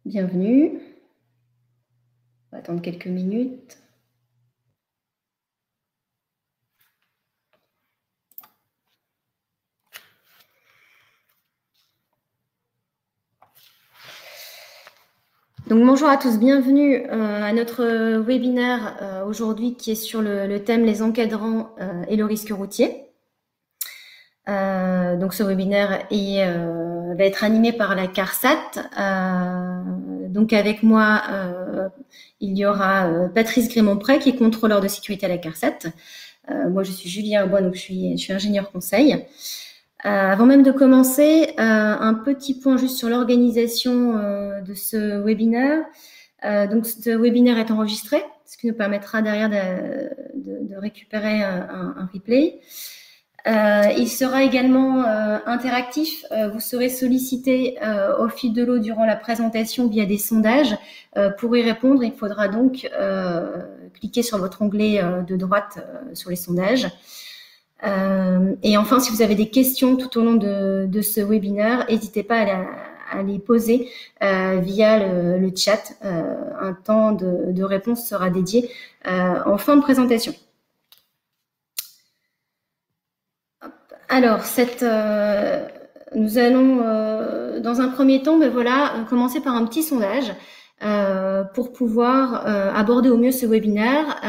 Bienvenue. On va attendre quelques minutes. Donc, bonjour à tous, bienvenue à notre webinaire aujourd'hui qui est sur le thème les encadrants et le risque routier. Donc ce webinaire va être animé par la CARSAT. Donc avec moi, il y aura Patrice Grémont-Prey qui est contrôleur de sécurité à la CARSAT. Moi je suis Julie Herbois, donc je suis ingénieure conseil. Avant même de commencer, un petit point juste sur l'organisation de ce webinaire. Donc, ce webinaire est enregistré, ce qui nous permettra derrière de récupérer un replay. Il sera également interactif. Vous serez sollicité au fil de l'eau durant la présentation via des sondages. Pour y répondre, il faudra donc cliquer sur votre onglet de droite sur les sondages. Et enfin, si vous avez des questions tout au long de ce webinaire, n'hésitez pas à les poser via le chat. Un temps de réponse sera dédié en fin de présentation. Alors, nous allons dans un premier temps, commencer par un petit sondage pour pouvoir aborder au mieux ce webinaire.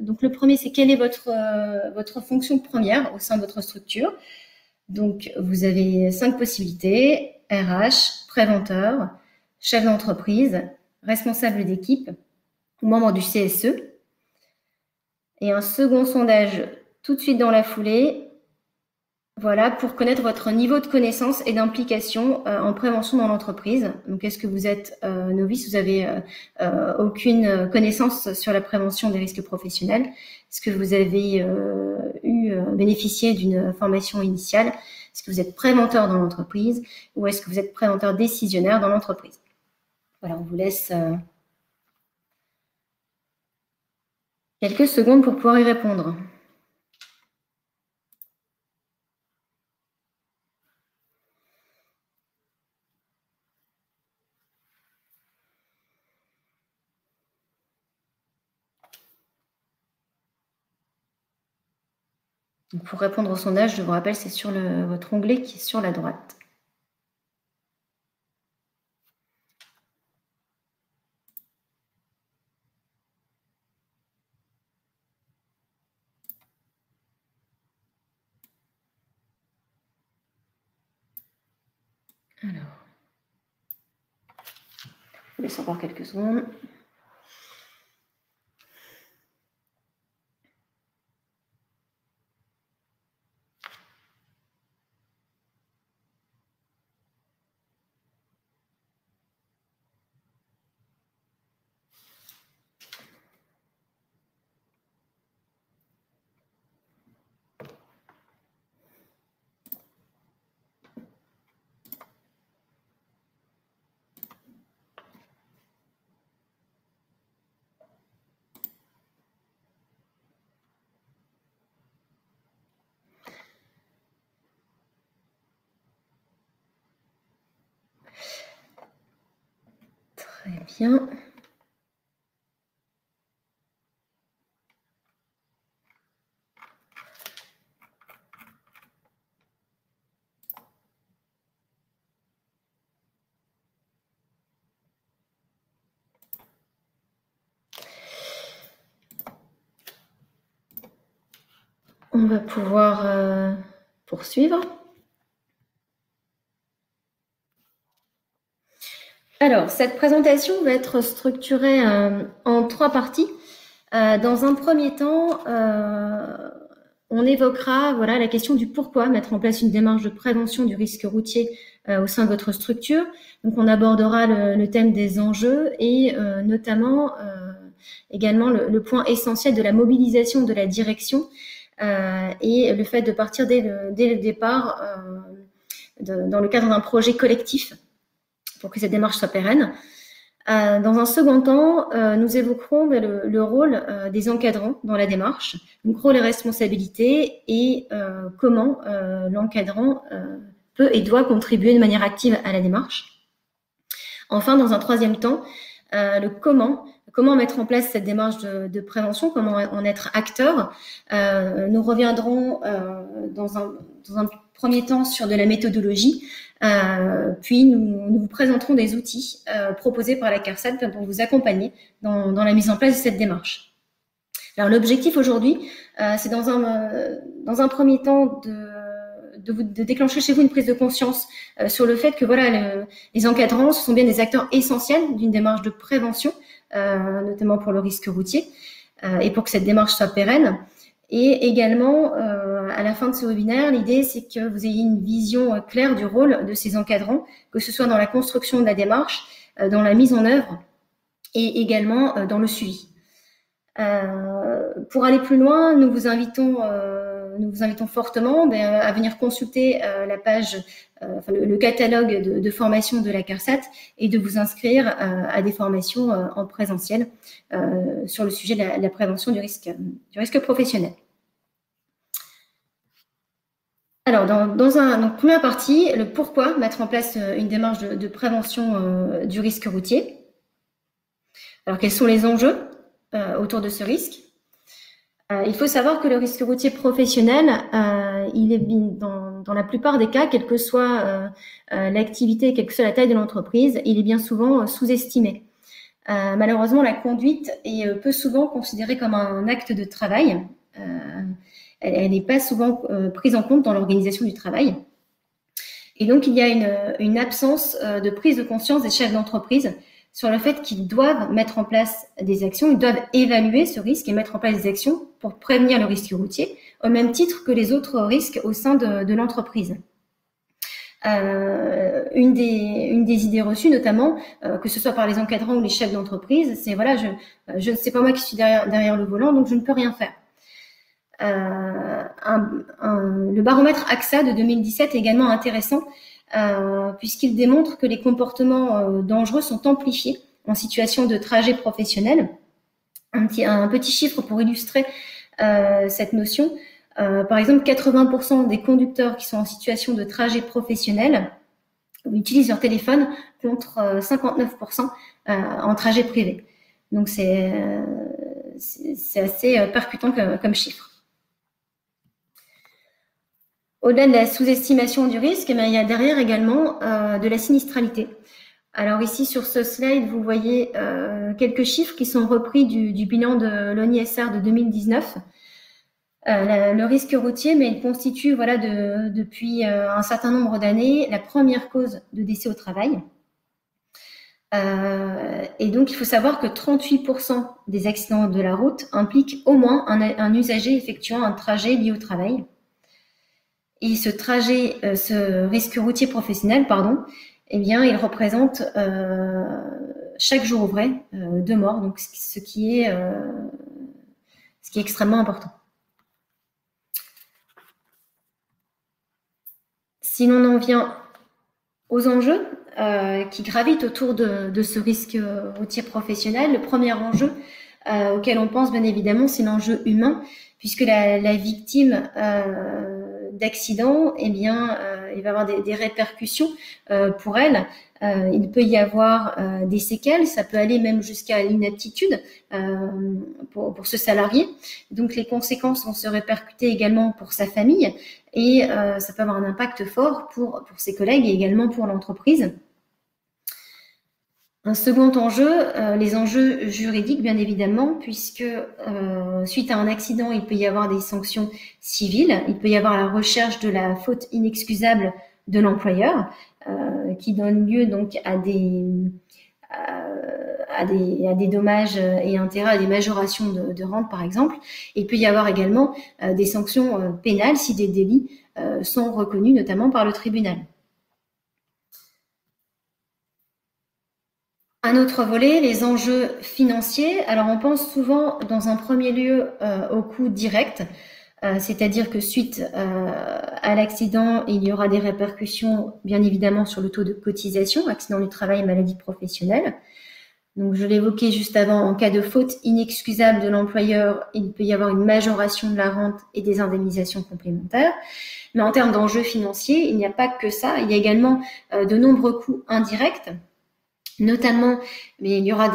Donc, le premier, c'est quelle est votre fonction première au sein de votre structure. Donc, vous avez 5 possibilités: RH, préventeur, chef d'entreprise, responsable d'équipe ou membre du CSE. Et un second sondage tout de suite dans la foulée. Voilà, pour connaître votre niveau de connaissance et d'implication en prévention dans l'entreprise. Donc, est-ce que vous êtes novice, vous avez aucune connaissance sur la prévention des risques professionnels? Est-ce que vous avez bénéficié d'une formation initiale? Est-ce que vous êtes préventeur dans l'entreprise ou est-ce que vous êtes préventeur décisionnaire dans l'entreprise? Voilà, on vous laisse quelques secondes pour pouvoir y répondre. Donc, pour répondre au sondage, je vous rappelle, c'est sur votre onglet qui est sur la droite. Alors, je vous laisse encore quelques secondes. Très bien. On va pouvoir poursuivre. Alors, cette présentation va être structurée en 3 parties. Dans un premier temps, on évoquera la question du pourquoi mettre en place une démarche de prévention du risque routier au sein de votre structure. Donc, on abordera le thème des enjeux et notamment également le point essentiel de la mobilisation de la direction et le fait de partir dès le départ dans le cadre d'un projet collectif pour que cette démarche soit pérenne. Dans un second temps, nous évoquerons le rôle des encadrants dans la démarche, donc rôle et responsabilité, et comment l'encadrant peut et doit contribuer de manière active à la démarche. Enfin, dans un troisième temps, le comment mettre en place cette démarche de prévention, comment en être acteur. Nous reviendrons dans un premier temps sur de la méthodologie, puis nous vous présenterons des outils proposés par la CARSAT pour vous accompagner dans la mise en place de cette démarche. Alors l'objectif aujourd'hui, c'est dans un premier temps de déclencher chez vous une prise de conscience sur le fait que voilà, les encadrants, ce sont bien des acteurs essentiels d'une démarche de prévention, notamment pour le risque routier, et pour que cette démarche soit pérenne. Et également, à la fin de ce webinaire, l'idée, c'est que vous ayez une vision claire du rôle de ces encadrants, que ce soit dans la construction de la démarche, dans la mise en œuvre et également dans le suivi. Pour aller plus loin, nous vous invitons fortement à venir consulter la page, le catalogue de formation de la CARSAT et de vous inscrire à des formations en présentiel sur le sujet de la prévention du risque professionnel. Alors, donc, première partie, le pourquoi mettre en place une démarche de prévention du risque routier. Alors, quels sont les enjeux autour de ce risque? Il faut savoir que le risque routier professionnel, il est dans la plupart des cas, quelle que soit l'activité, quelle que soit la taille de l'entreprise, il est bien souvent sous-estimé. Malheureusement, la conduite est peu souvent considérée comme un acte de travail. Elle n'est pas souvent prise en compte dans l'organisation du travail. Et donc, il y a une absence de prise de conscience des chefs d'entreprise sur le fait qu'ils doivent mettre en place des actions, ils doivent évaluer ce risque et mettre en place des actions pour prévenir le risque routier, au même titre que les autres risques au sein de l'entreprise. Une des idées reçues, notamment, que ce soit par les encadrants ou les chefs d'entreprise, c'est voilà, je ne sais pas moi qui suis derrière le volant, donc je ne peux rien faire. Le baromètre AXA de 2017 est également intéressant puisqu'il démontre que les comportements dangereux sont amplifiés en situation de trajet professionnel. Un petit chiffre pour illustrer cette notion. Par exemple, 80% des conducteurs qui sont en situation de trajet professionnel utilisent leur téléphone contre 59% en trajet privé. Donc, c'est assez percutant comme chiffre. Au-delà de la sous-estimation du risque, il y a derrière également de la sinistralité. Alors ici, sur ce slide, vous voyez quelques chiffres qui sont repris du bilan de l'ONISR de 2019. Le risque routier, mais il constitue voilà, depuis un certain nombre d'années la première cause de décès au travail. Et donc, il faut savoir que 38% des accidents de la route impliquent au moins un usager effectuant un trajet lié au travail. Et ce risque routier professionnel, eh bien, il représente chaque jour ouvré 2 morts, donc ce qui est extrêmement important. Si l'on en vient aux enjeux qui gravitent autour de ce risque routier professionnel, le premier enjeu auquel on pense bien évidemment, c'est l'enjeu humain, puisque la victime d'accident, eh bien, il va y avoir des répercussions pour elle. Il peut y avoir des séquelles, ça peut aller même jusqu'à l'inaptitude pour ce salarié. Donc, les conséquences vont se répercuter également pour sa famille et ça peut avoir un impact fort pour ses collègues et également pour l'entreprise. Un second enjeu, les enjeux juridiques, bien évidemment, puisque suite à un accident, il peut y avoir des sanctions civiles, il peut y avoir la recherche de la faute inexcusable de l'employeur, qui donne lieu donc à des dommages et intérêts, à des majorations de rente, par exemple. Il peut y avoir également des sanctions pénales si des délits sont reconnus, notamment par le tribunal. Un autre volet, les enjeux financiers. Alors, on pense souvent, dans un premier lieu, aux coûts directs, c'est-à-dire que suite à l'accident, il y aura des répercussions, bien évidemment, sur le taux de cotisation, accident du travail et maladie professionnelle. Donc, je l'évoquais juste avant, en cas de faute inexcusable de l'employeur, il peut y avoir une majoration de la rente et des indemnisations complémentaires. Mais en termes d'enjeux financiers, il n'y a pas que ça. Il y a également de nombreux coûts indirects, Notamment, mais il y aura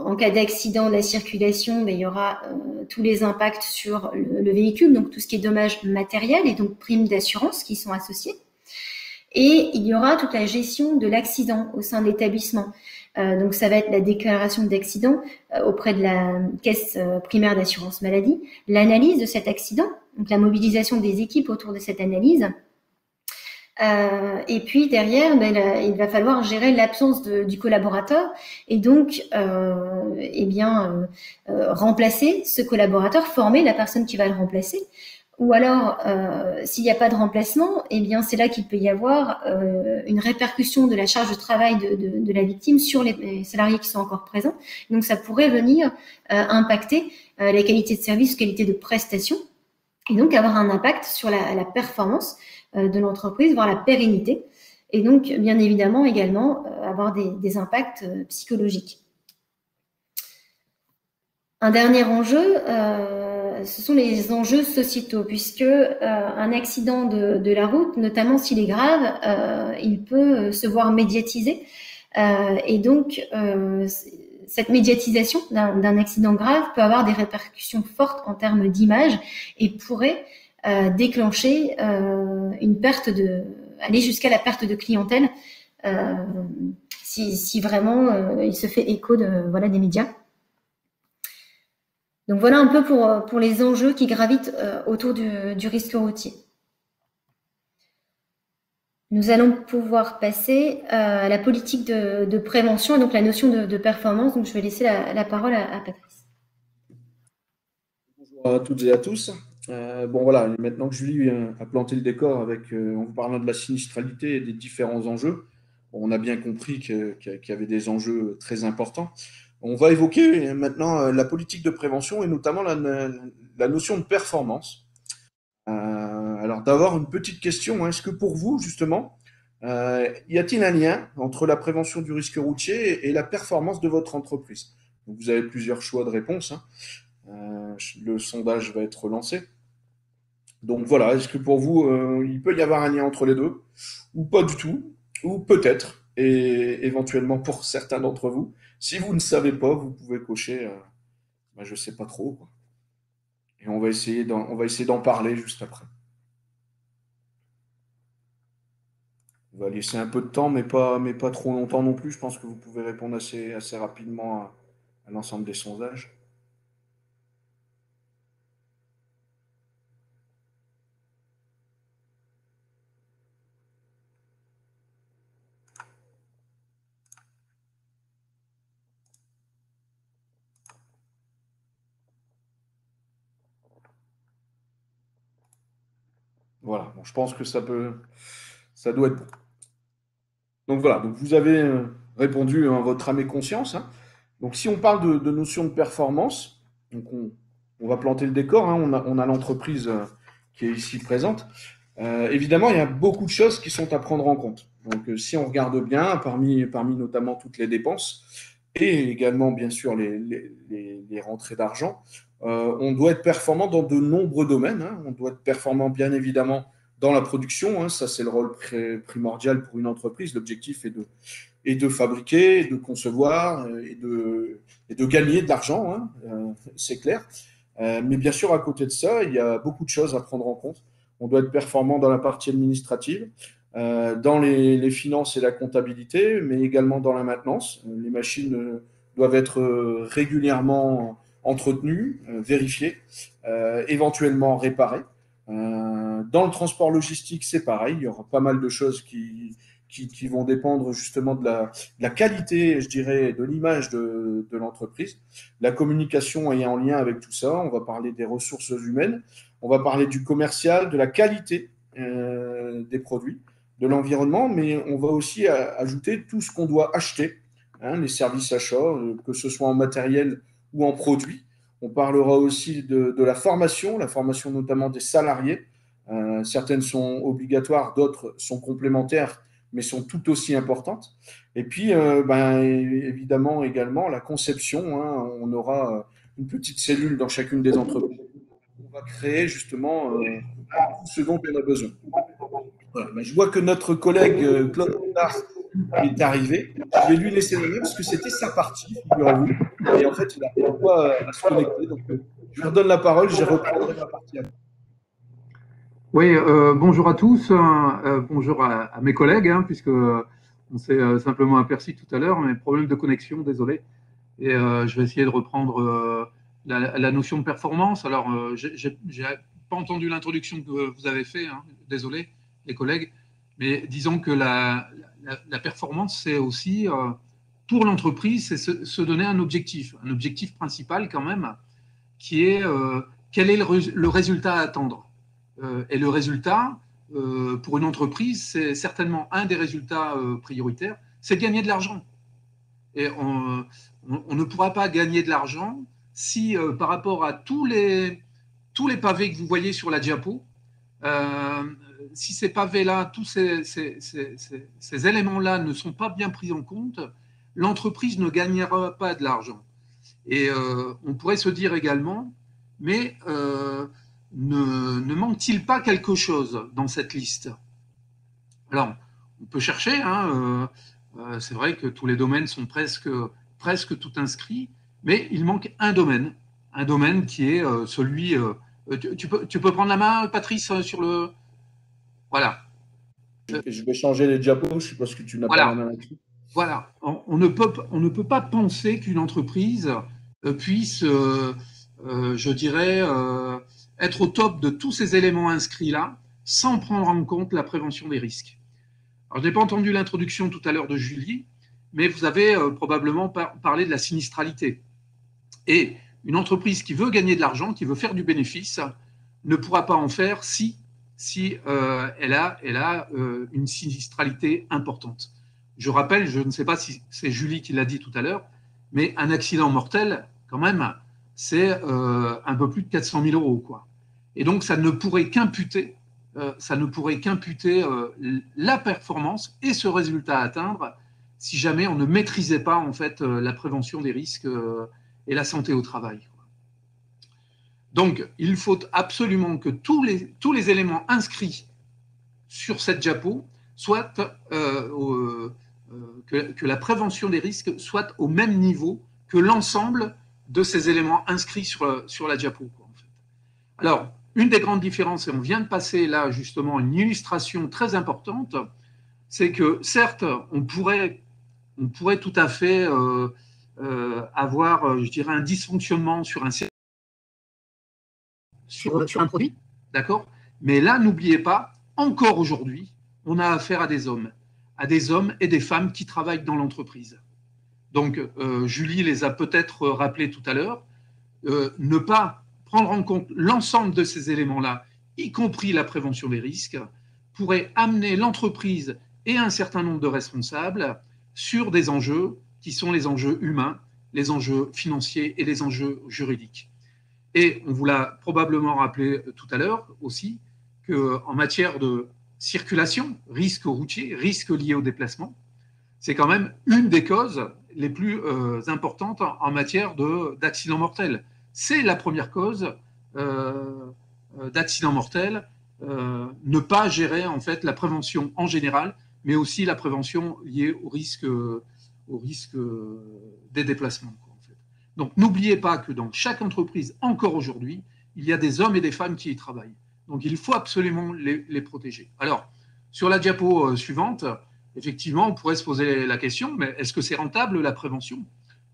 en cas d'accident de la circulation, mais il y aura tous les impacts sur le véhicule, donc tout ce qui est dommages matériels et donc primes d'assurance qui sont associées. Et il y aura toute la gestion de l'accident au sein de l'établissement. Donc ça va être la déclaration d'accident auprès de la caisse primaire d'assurance maladie, l'analyse de cet accident, donc la mobilisation des équipes autour de cette analyse. Et puis derrière, il va falloir gérer l'absence du collaborateur et donc remplacer ce collaborateur, former la personne qui va le remplacer. Ou alors, s'il n'y a pas de remplacement, c'est là qu'il peut y avoir une répercussion de la charge de travail de la victime sur les salariés qui sont encore présents. Donc, ça pourrait venir impacter la qualité de service, la qualité de prestation, et donc avoir un impact sur la performance de l'entreprise, voire la pérennité. Et donc, bien évidemment, également avoir des impacts psychologiques. Un dernier enjeu, ce sont les enjeux sociétaux, puisque un accident de la route, notamment s'il est grave, il peut se voir médiatisé. Et donc, cette médiatisation d'un accident grave peut avoir des répercussions fortes en termes d'image et pourrait déclencher aller jusqu'à la perte de clientèle si vraiment il se fait écho des médias. Donc voilà un peu pour les enjeux qui gravitent autour du risque routier. Nous allons pouvoir passer à la politique de prévention et donc la notion de performance. Donc je vais laisser la parole à Patrice. Bonjour à toutes et à tous. Bon voilà, maintenant que Julie a planté le décor en vous parlant de la sinistralité et des différents enjeux, on a bien compris qu'il y avait des enjeux très importants. On va évoquer maintenant la politique de prévention et notamment la notion de performance. Alors d'avoir une petite question, est-ce que pour vous justement, y a-t-il un lien entre la prévention du risque routier et la performance de votre entreprise? Donc, vous avez plusieurs choix de réponse. Le sondage va être lancé. Donc voilà, est-ce que pour vous, il peut y avoir un lien entre les deux, ou pas du tout, ou peut-être, et éventuellement pour certains d'entre vous, si vous ne savez pas, vous pouvez cocher, je sais pas trop, quoi. Et on va essayer d'en parler juste après. On va laisser un peu de temps, mais pas trop longtemps non plus. Je pense que vous pouvez répondre assez rapidement à l'ensemble des sondages. Voilà, bon, je pense que ça doit être bon. Donc voilà, donc vous avez répondu à votre âme et conscience, hein. Donc si on parle de notion de performance, donc on va planter le décor, hein, on a l'entreprise qui est ici présente. Évidemment, il y a beaucoup de choses qui sont à prendre en compte. Donc si on regarde bien, parmi notamment toutes les dépenses, et également bien sûr les rentrées d'argent, on doit être performant dans de nombreux domaines, hein. On doit être performant bien évidemment dans la production, hein. Ça c'est le rôle primordial pour une entreprise. L'objectif est de fabriquer, de concevoir et de gagner de l'argent, hein, c'est clair. Mais bien sûr, à côté de ça, il y a beaucoup de choses à prendre en compte. On doit être performant dans la partie administrative, dans les finances et la comptabilité, mais également dans la maintenance. Les machines doivent être régulièrement entretenues, vérifiées, éventuellement réparées. Dans le transport logistique, c'est pareil. Il y aura pas mal de choses qui vont dépendre justement de la qualité, je dirais, de l'image de l'entreprise. La communication est en lien avec tout ça. On va parler des ressources humaines, on va parler du commercial, de la qualité des produits, de l'environnement, mais on va aussi ajouter tout ce qu'on doit acheter, hein, les services achats, que ce soit en matériel ou en produits. On parlera aussi de la formation notamment des salariés. Certaines sont obligatoires, d'autres sont complémentaires, mais sont tout aussi importantes. Et puis, évidemment, également, la conception, hein. On aura une petite cellule dans chacune des entreprises. On va créer justement tout ce dont on a besoin. Voilà. Je vois que notre collègue Claude Renard il est arrivé. Je vais lui laisser la main parce que c'était sa partie, figurez-vous. Et en fait, il n'a pas quoi à se connecter. Donc, je lui redonne la parole, je reprendrai ma partie après. Oui, bonjour à tous, bonjour à mes collègues, puisque on s'est simplement aperçu tout à l'heure, mais problème de connexion, désolé. Et je vais essayer de reprendre la notion de performance. Alors, j'ai pas entendu l'introduction que vous avez fait, désolé, les collègues, mais disons que la performance, c'est aussi, pour l'entreprise, c'est se donner un objectif principal quand même, qui est quel est le résultat à attendre. Et le résultat, pour une entreprise, c'est certainement un des résultats prioritaires, c'est de gagner de l'argent. Et on ne pourra pas gagner de l'argent si, par rapport à tous les pavés que vous voyez sur la diapo, si ces pavés-là, tous ces éléments-là ne sont pas bien pris en compte, l'entreprise ne gagnera pas de l'argent. Et on pourrait se dire également, mais ne manque-t-il pas quelque chose dans cette liste? Alors, on peut chercher, c'est vrai que tous les domaines sont presque tout inscrits, mais il manque un domaine qui est celui. Tu peux prendre la main, Patrice, sur le. Voilà. Je vais changer les diapos, je suppose que tu n'as pas la main là-dessus. Voilà. On ne peut pas penser qu'une entreprise puisse, je dirais, être au top de tous ces éléments inscrits là, sans prendre en compte la prévention des risques. Alors, je n'ai pas entendu l'introduction tout à l'heure de Julie, mais vous avez probablement parlé de la sinistralité. Et une entreprise qui veut gagner de l'argent, qui veut faire du bénéfice, ne pourra pas en faire si elle a une sinistralité importante. Je rappelle, je ne sais pas si c'est Julie qui l'a dit tout à l'heure, mais un accident mortel, quand même, c'est un peu plus de 400 000 euros, quoi. Et donc, ça ne pourrait qu'imputer la performance et ce résultat à atteindre si jamais on ne maîtrisait pas en fait la prévention des risques et la santé au travail. Donc, il faut absolument que tous les éléments inscrits sur cette diapo soient que la prévention des risques soit au même niveau que l'ensemble de ces éléments inscrits sur la diapo, quoi, en fait. Alors, une des grandes différences, et on vient de passer là justement une illustration très importante, c'est que certes, on pourrait tout à fait avoir, je dirais, un dysfonctionnement sur un produit, d'accord? Mais là, n'oubliez pas, encore aujourd'hui, on a affaire à des hommes et des femmes qui travaillent dans l'entreprise. Donc, Julie les a peut-être rappelés tout à l'heure, ne pas prendre en compte l'ensemble de ces éléments-là, y compris la prévention des risques, pourrait amener l'entreprise et un certain nombre de responsables sur des enjeux qui sont les enjeux humains, les enjeux financiers et les enjeux juridiques. Et on vous l'a probablement rappelé tout à l'heure aussi, qu'en matière de circulation, risque routier, risque lié au déplacement, c'est quand même une des causes les plus importantes en matière d'accidents mortels. C'est la première cause d'accident mortel, ne pas gérer en fait la prévention en général, mais aussi la prévention liée au risque des déplacements, quoi, en fait. Donc n'oubliez pas que dans chaque entreprise, encore aujourd'hui, il y a des hommes et des femmes qui y travaillent. Donc il faut absolument les protéger. Alors, sur la diapo suivante, effectivement, on pourrait se poser la question, mais est-ce que c'est rentable la prévention?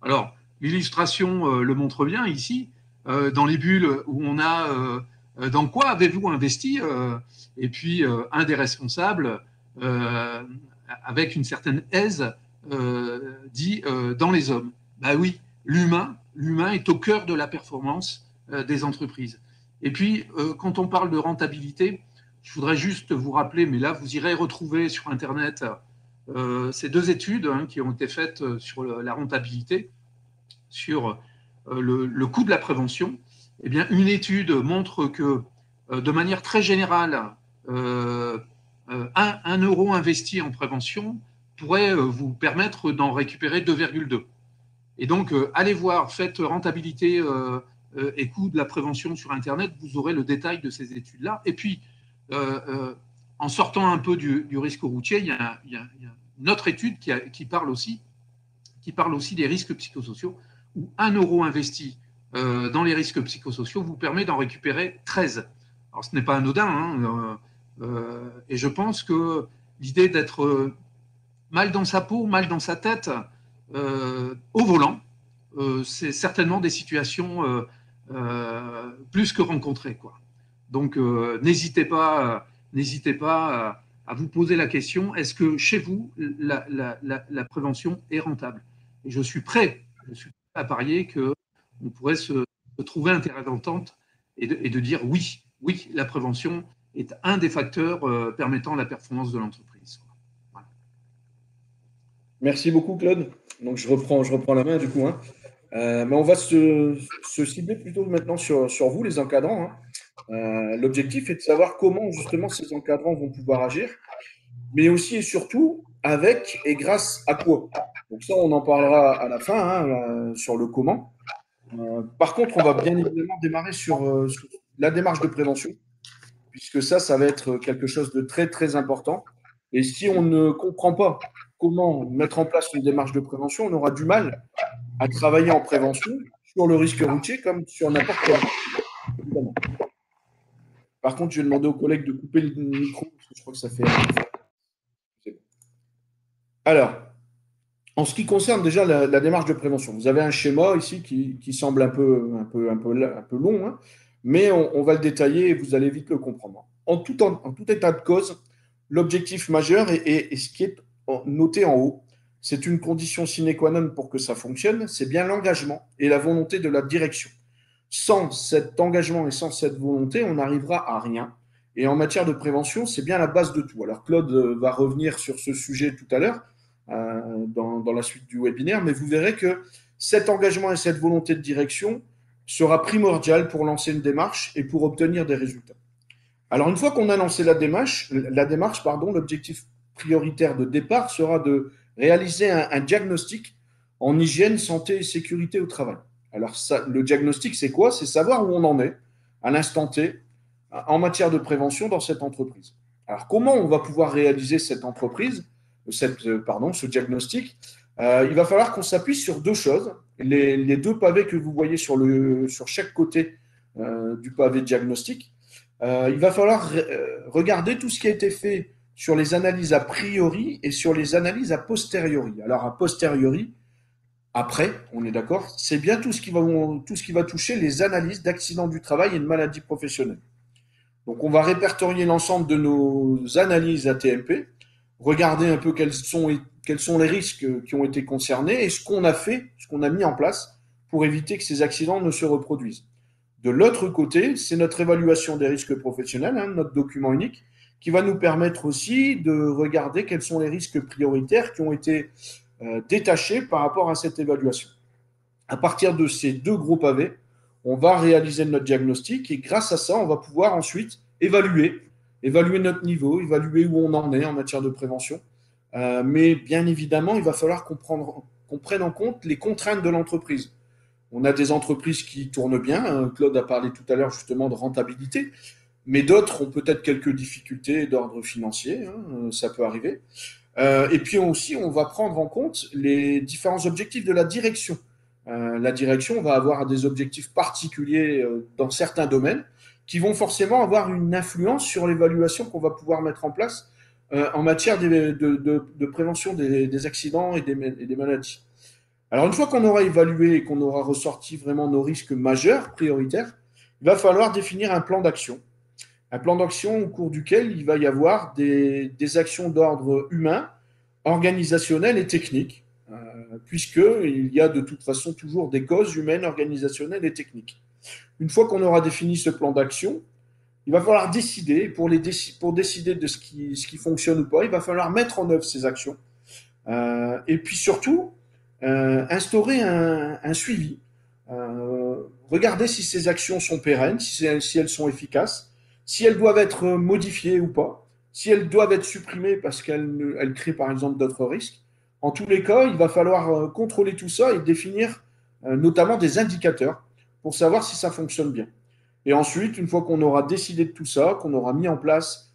Alors, l'illustration le montre bien ici, dans les bulles où on a dans quoi avez-vous investi et puis un des responsables, avec une certaine aise, dit dans les hommes. Ben oui, l'humain est au cœur de la performance des entreprises. Et puis, quand on parle de rentabilité, je voudrais juste vous rappeler, mais là, vous irez retrouver sur Internet ces deux études qui ont été faites sur la rentabilité, sur le coût de la prévention. Eh bien, une étude montre que, de manière très générale, un euro investi en prévention pourrait vous permettre d'en récupérer 2,2. Et donc, allez voir, faites rentabilité et coût de la prévention sur Internet, vous aurez le détail de ces études-là. Et puis, en sortant un peu du risque routier, il y a une autre étude qui parle aussi des risques psychosociaux, où 1 euro investi dans les risques psychosociaux vous permet d'en récupérer 13. Alors, ce n'est pas anodin, hein, et je pense que l'idée d'être mal dans sa peau, mal dans sa tête, au volant, c'est certainement des situations plus que rencontrées, quoi. Donc, n'hésitez pas à vous poser la question, est-ce que chez vous, la prévention est rentable? Et je suis prêt à parier qu'on pourrait se trouver un terrain d'entente et de dire oui, la prévention est un des facteurs permettant la performance de l'entreprise. Voilà. Merci beaucoup, Claude. Donc, je reprends la main du coup, hein. Mais on va se cibler plutôt maintenant sur vous, les encadrants, hein. L'objectif est de savoir comment justement ces encadrants vont pouvoir agir, mais aussi et surtout avec et grâce à quoi. Donc ça, on en parlera à la fin, hein, sur le comment. Par contre, on va bien évidemment démarrer sur la démarche de prévention, puisque ça va être quelque chose de très, très important. Et si on ne comprend pas comment mettre en place une démarche de prévention, on aura du mal à travailler en prévention sur le risque routier comme sur n'importe quel, évidemment. Par contre, je vais demander aux collègues de couper le micro, parce que je crois que ça fait. Alors, en ce qui concerne déjà la démarche de prévention, vous avez un schéma ici qui semble un peu long, hein, mais on va le détailler et vous allez vite le comprendre. En tout état de cause, l'objectif majeur et ce qui est noté en haut, c'est une condition sine qua non pour que ça fonctionne, c'est bien l'engagement et la volonté de la direction. Sans cet engagement et sans cette volonté, on n'arrivera à rien. Et en matière de prévention, c'est bien la base de tout. Alors Claude va revenir sur ce sujet tout à l'heure, dans la suite du webinaire, mais vous verrez que cet engagement et cette volonté de direction sera primordial pour lancer une démarche et pour obtenir des résultats. Alors une fois qu'on a lancé la démarche, l'objectif prioritaire de départ sera de réaliser un diagnostic en hygiène, santé et sécurité au travail. Alors ça, le diagnostic, c'est quoi? C'est savoir où on en est à l'instant T en matière de prévention dans cette entreprise. Alors comment on va pouvoir réaliser ce diagnostic? Il va falloir qu'on s'appuie sur deux choses. Les deux pavés que vous voyez sur chaque côté du pavé diagnostic. Il va falloir regarder tout ce qui a été fait sur les analyses a priori et sur les analyses a posteriori. Alors a posteriori, après, on est d'accord, c'est bien tout ce qui va toucher les analyses d'accidents du travail et de maladies professionnelles. Donc on va répertorier l'ensemble de nos analyses ATMP, regarder un peu quels sont les risques qui ont été concernés et ce qu'on a fait, ce qu'on a mis en place pour éviter que ces accidents ne se reproduisent. De l'autre côté, c'est notre évaluation des risques professionnels, notre document unique, qui va nous permettre aussi de regarder quels sont les risques prioritaires qui ont été détachés par rapport à cette évaluation. À partir de ces deux gros pavés, on va réaliser notre diagnostic et grâce à ça, on va pouvoir ensuite évaluer notre niveau, évaluer où on en est en matière de prévention. Mais bien évidemment, il va falloir qu'on prenne en compte les contraintes de l'entreprise. On a des entreprises qui tournent bien. Claude a parlé tout à l'heure justement de rentabilité, mais d'autres ont peut-être quelques difficultés d'ordre financier. Ça peut arriver. Et puis aussi, on va prendre en compte les différents objectifs de la direction. La direction va avoir des objectifs particuliers dans certains domaines qui vont forcément avoir une influence sur l'évaluation qu'on va pouvoir mettre en place en matière de prévention des accidents et des maladies. Alors, une fois qu'on aura évalué et qu'on aura ressorti vraiment nos risques majeurs, prioritaires, il va falloir définir un plan d'action. Un plan d'action au cours duquel il va y avoir des actions d'ordre humain, organisationnel et technique, puisqu'il y a de toute façon toujours des causes humaines, organisationnelles et techniques. Une fois qu'on aura défini ce plan d'action, il va falloir décider, pour décider de ce qui fonctionne ou pas, il va falloir mettre en œuvre ces actions. Et puis surtout, instaurer un suivi, regarder si ces actions sont pérennes, si elles sont efficaces, si elles doivent être modifiées ou pas, si elles doivent être supprimées parce qu'elles créent par exemple d'autres risques. En tous les cas, il va falloir contrôler tout ça et définir notamment des indicateurs pour savoir si ça fonctionne bien. Et ensuite, une fois qu'on aura décidé de tout ça, qu'on aura mis en place,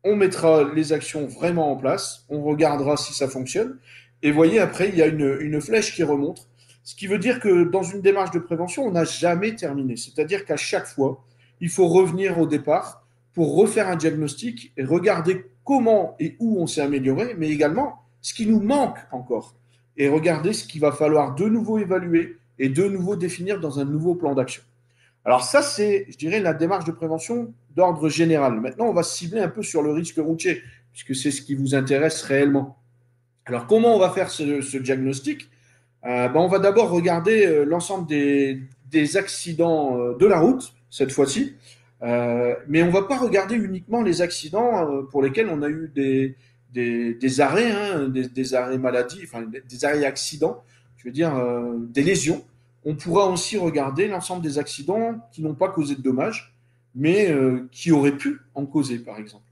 on mettra les actions vraiment en place, on regardera si ça fonctionne, et voyez, après, il y a une flèche qui remonte, ce qui veut dire que dans une démarche de prévention, on n'a jamais terminé. C'est-à-dire qu'à chaque fois, il faut revenir au départ pour refaire un diagnostic et regarder comment et où on s'est amélioré, mais également ce qui nous manque encore, et regarder ce qu'il va falloir de nouveau évaluer et de nouveau définir dans un nouveau plan d'action. Alors ça, c'est, je dirais, la démarche de prévention d'ordre général. Maintenant, on va se cibler un peu sur le risque routier, puisque c'est ce qui vous intéresse réellement. Alors, comment on va faire ce diagnostic? On va d'abord regarder l'ensemble des accidents de la route, cette fois-ci. Mais on ne va pas regarder uniquement les accidents pour lesquels on a eu des arrêts, hein, des arrêts maladie, enfin des arrêts accidents, je veux dire des lésions. On pourra aussi regarder l'ensemble des accidents qui n'ont pas causé de dommages, mais qui auraient pu en causer, par exemple.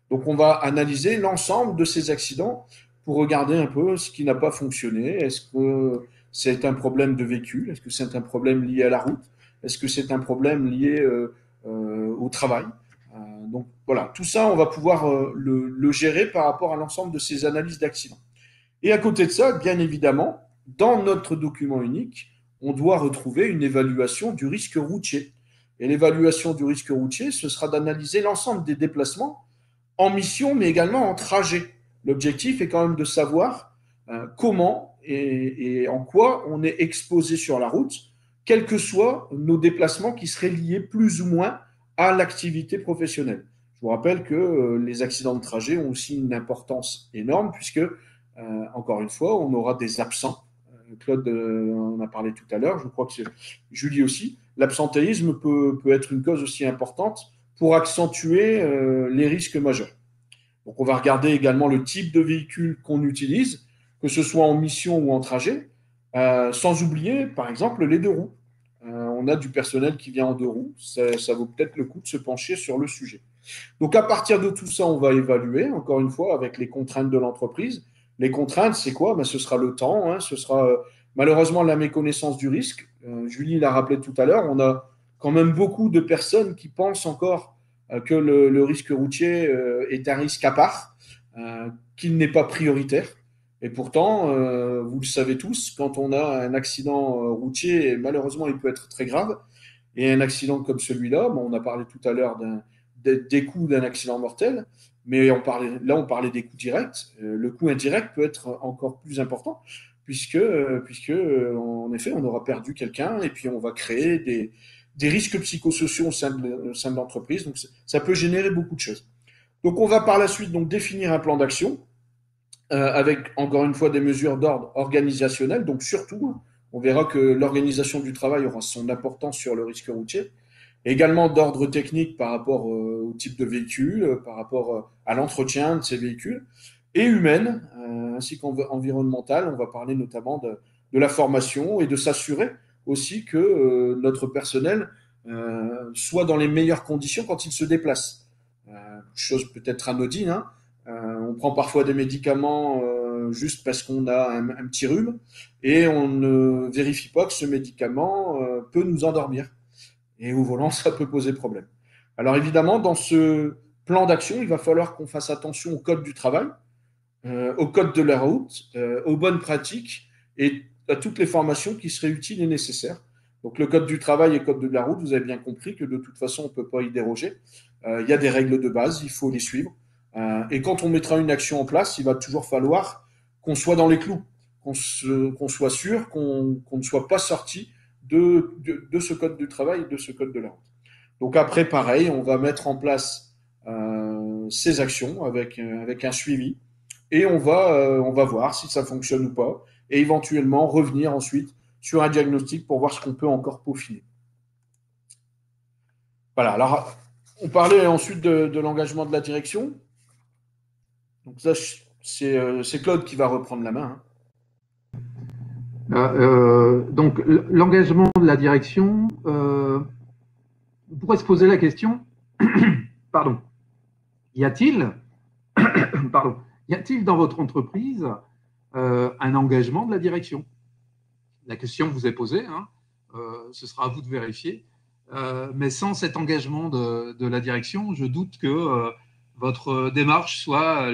Donc on va analyser l'ensemble de ces accidents pour regarder un peu ce qui n'a pas fonctionné. Est-ce que c'est un problème de véhicule? Est-ce que c'est un problème lié à la route? Est-ce que c'est un problème lié au travail? Donc voilà, tout ça, on va pouvoir le gérer par rapport à l'ensemble de ces analyses d'accidents. Et à côté de ça, bien évidemment, dans notre document unique, on doit retrouver une évaluation du risque routier. Et l'évaluation du risque routier, ce sera d'analyser l'ensemble des déplacements en mission, mais également en trajet. L'objectif est quand même de savoir comment et en quoi on est exposé sur la route, quels que soient nos déplacements qui seraient liés plus ou moins à l'activité professionnelle. Je vous rappelle que les accidents de trajet ont aussi une importance énorme puisque, encore une fois, on aura des absents. Claude en a parlé tout à l'heure, je crois que c'est Julie aussi. L'absentéisme peut être une cause aussi importante pour accentuer les risques majeurs. Donc, on va regarder également le type de véhicule qu'on utilise, que ce soit en mission ou en trajet, sans oublier, par exemple, les deux roues. On a du personnel qui vient en deux roues, ça vaut peut-être le coup de se pencher sur le sujet. Donc, à partir de tout ça, on va évaluer, encore une fois, avec les contraintes de l'entreprise. Les contraintes, c'est quoi? Ce sera le temps, hein, ce sera malheureusement la méconnaissance du risque. Julie l'a rappelé tout à l'heure, on a quand même beaucoup de personnes qui pensent encore que le risque routier est un risque à part, qu'il n'est pas prioritaire. Et pourtant, vous le savez tous, quand on a un accident routier, malheureusement, il peut être très grave. Et un accident comme celui-là, on a parlé tout à l'heure des coûts d'un accident mortel, mais on parlait des coûts directs. Le coût indirect peut être encore plus important, puisque en effet, on aura perdu quelqu'un et puis on va créer des risques psychosociaux au sein de l'entreprise. Donc, ça peut générer beaucoup de choses. Donc, on va par la suite donc définir un plan d'action avec, encore une fois, des mesures d'ordre organisationnel. Donc, surtout, on verra que l'organisation du travail aura son importance sur le risque routier. Également d'ordre technique par rapport au type de véhicule, par rapport à l'entretien de ces véhicules, et humaine, ainsi qu'environnementale. On va parler notamment de la formation et de s'assurer aussi que notre personnel soit dans les meilleures conditions quand il se déplace. Chose peut-être anodine, hein. On prend parfois des médicaments juste parce qu'on a un petit rhume et on ne vérifie pas que ce médicament peut nous endormir. Et au volant, ça peut poser problème. Alors évidemment, dans ce plan d'action, il va falloir qu'on fasse attention au code du travail, au code de la route, aux bonnes pratiques et à toutes les formations qui seraient utiles et nécessaires. Donc le code du travail et le code de la route, vous avez bien compris que de toute façon, on ne peut pas y déroger. Il y a des règles de base, il faut les suivre. Et quand on mettra une action en place, il va toujours falloir qu'on soit dans les clous, qu'on soit sûr qu'on ne soit pas sorti de ce code du travail et de ce code de la route. Donc après, pareil, on va mettre en place ces actions avec un suivi et on va voir si ça fonctionne ou pas et éventuellement revenir ensuite sur un diagnostic pour voir ce qu'on peut encore peaufiner. Voilà, alors on parlait ensuite de l'engagement de la direction. Donc ça, c'est Claude qui va reprendre la main. Donc l'engagement de la direction, on pourrait se poser la question, pardon, y a-t-il dans votre entreprise un engagement de la direction? La question vous est posée, hein, ce sera à vous de vérifier. Mais sans cet engagement de la direction, je doute que votre démarche soit,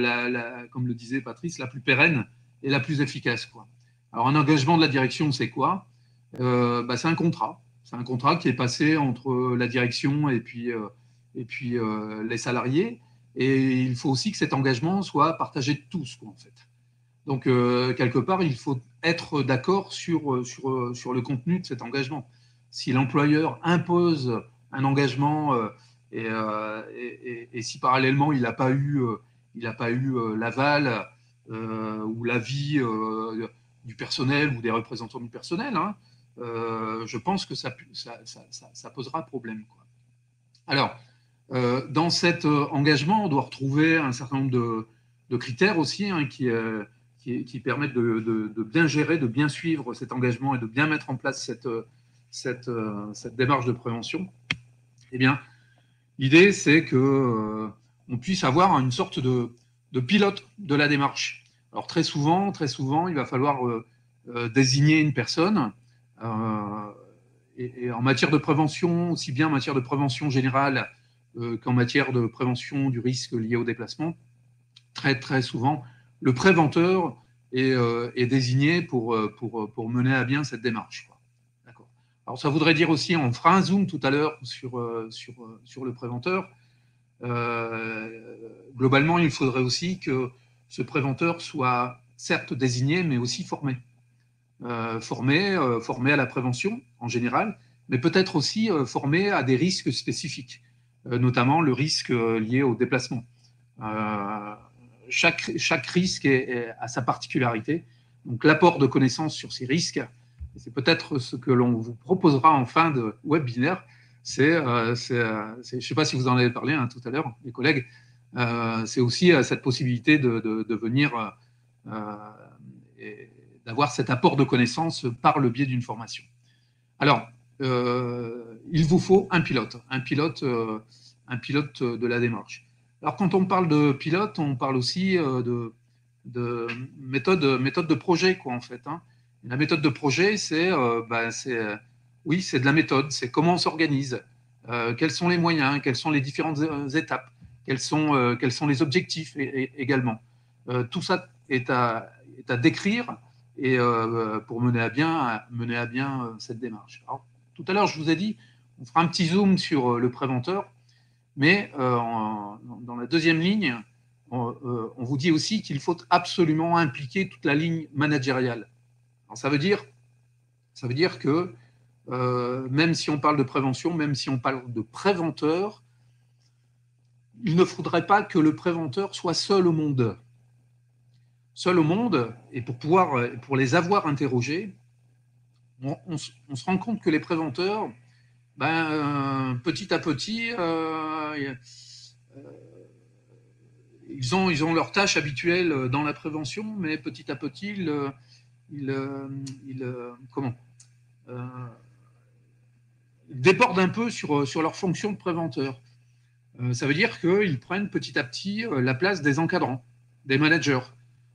comme le disait Patrice, la plus pérenne et la plus efficace, quoi. Alors, un engagement de la direction, c'est quoi? C'est un contrat. C'est un contrat qui est passé entre la direction et puis les salariés. Et il faut aussi que cet engagement soit partagé de tous, quoi, en fait. Donc, quelque part, il faut être d'accord sur le contenu de cet engagement. Si l'employeur impose un engagement et si parallèlement il n'a pas eu l'aval ou l'avis du personnel ou des représentants du personnel, hein, je pense que ça posera problème, quoi. Alors, dans cet engagement, on doit retrouver un certain nombre de critères aussi, hein, qui permettent de bien gérer, de bien suivre cet engagement et de bien mettre en place cette démarche de prévention. Eh bien, l'idée, c'est que on puisse avoir une sorte de pilote de la démarche. Alors, très souvent, il va falloir désigner une personne. Et en matière de prévention, aussi bien en matière de prévention générale qu'en matière de prévention du risque lié au déplacement, très, très souvent, le préventeur est désigné pour mener à bien cette démarche, quoi. D'accord. Alors, ça voudrait dire aussi, on fera un zoom tout à l'heure sur le préventeur. Globalement, il faudrait aussi que ce préventeur soit certes désigné, mais aussi formé. Formé à la prévention en général, mais peut-être aussi formé à des risques spécifiques, notamment le risque lié au déplacement. Chaque risque a sa particularité. Donc, l'apport de connaissances sur ces risques, c'est peut-être ce que l'on vous proposera en fin de webinaire. Je ne sais pas si vous en avez parlé tout à l'heure, les collègues, c'est aussi cette possibilité de venir d'avoir cet apport de connaissances par le biais d'une formation. Alors, il vous faut un pilote de la démarche. Alors, quand on parle de pilote, on parle aussi de méthode de projet, quoi, en fait, hein. La méthode de projet, c'est de la méthode, c'est comment on s'organise, quels sont les moyens, quelles sont les différentes étapes, quels sont les objectifs également. Tout ça est à décrire et pour mener à bien cette démarche. Alors, tout à l'heure, je vous ai dit, on fera un petit zoom sur le préventeur, mais dans la deuxième ligne, on vous dit aussi qu'il faut absolument impliquer toute la ligne managériale. Alors, ça veut dire que même si on parle de prévention, même si on parle de préventeur, il ne faudrait pas que le préventeur soit seul au monde. Seul au monde, et pour les avoir interrogés, on se rend compte que les préventeurs, petit à petit, ils ont leurs tâches habituelles dans la prévention, mais petit à petit, ils débordent un peu sur leur fonction de préventeur. Ça veut dire qu'ils prennent petit à petit la place des encadrants, des managers.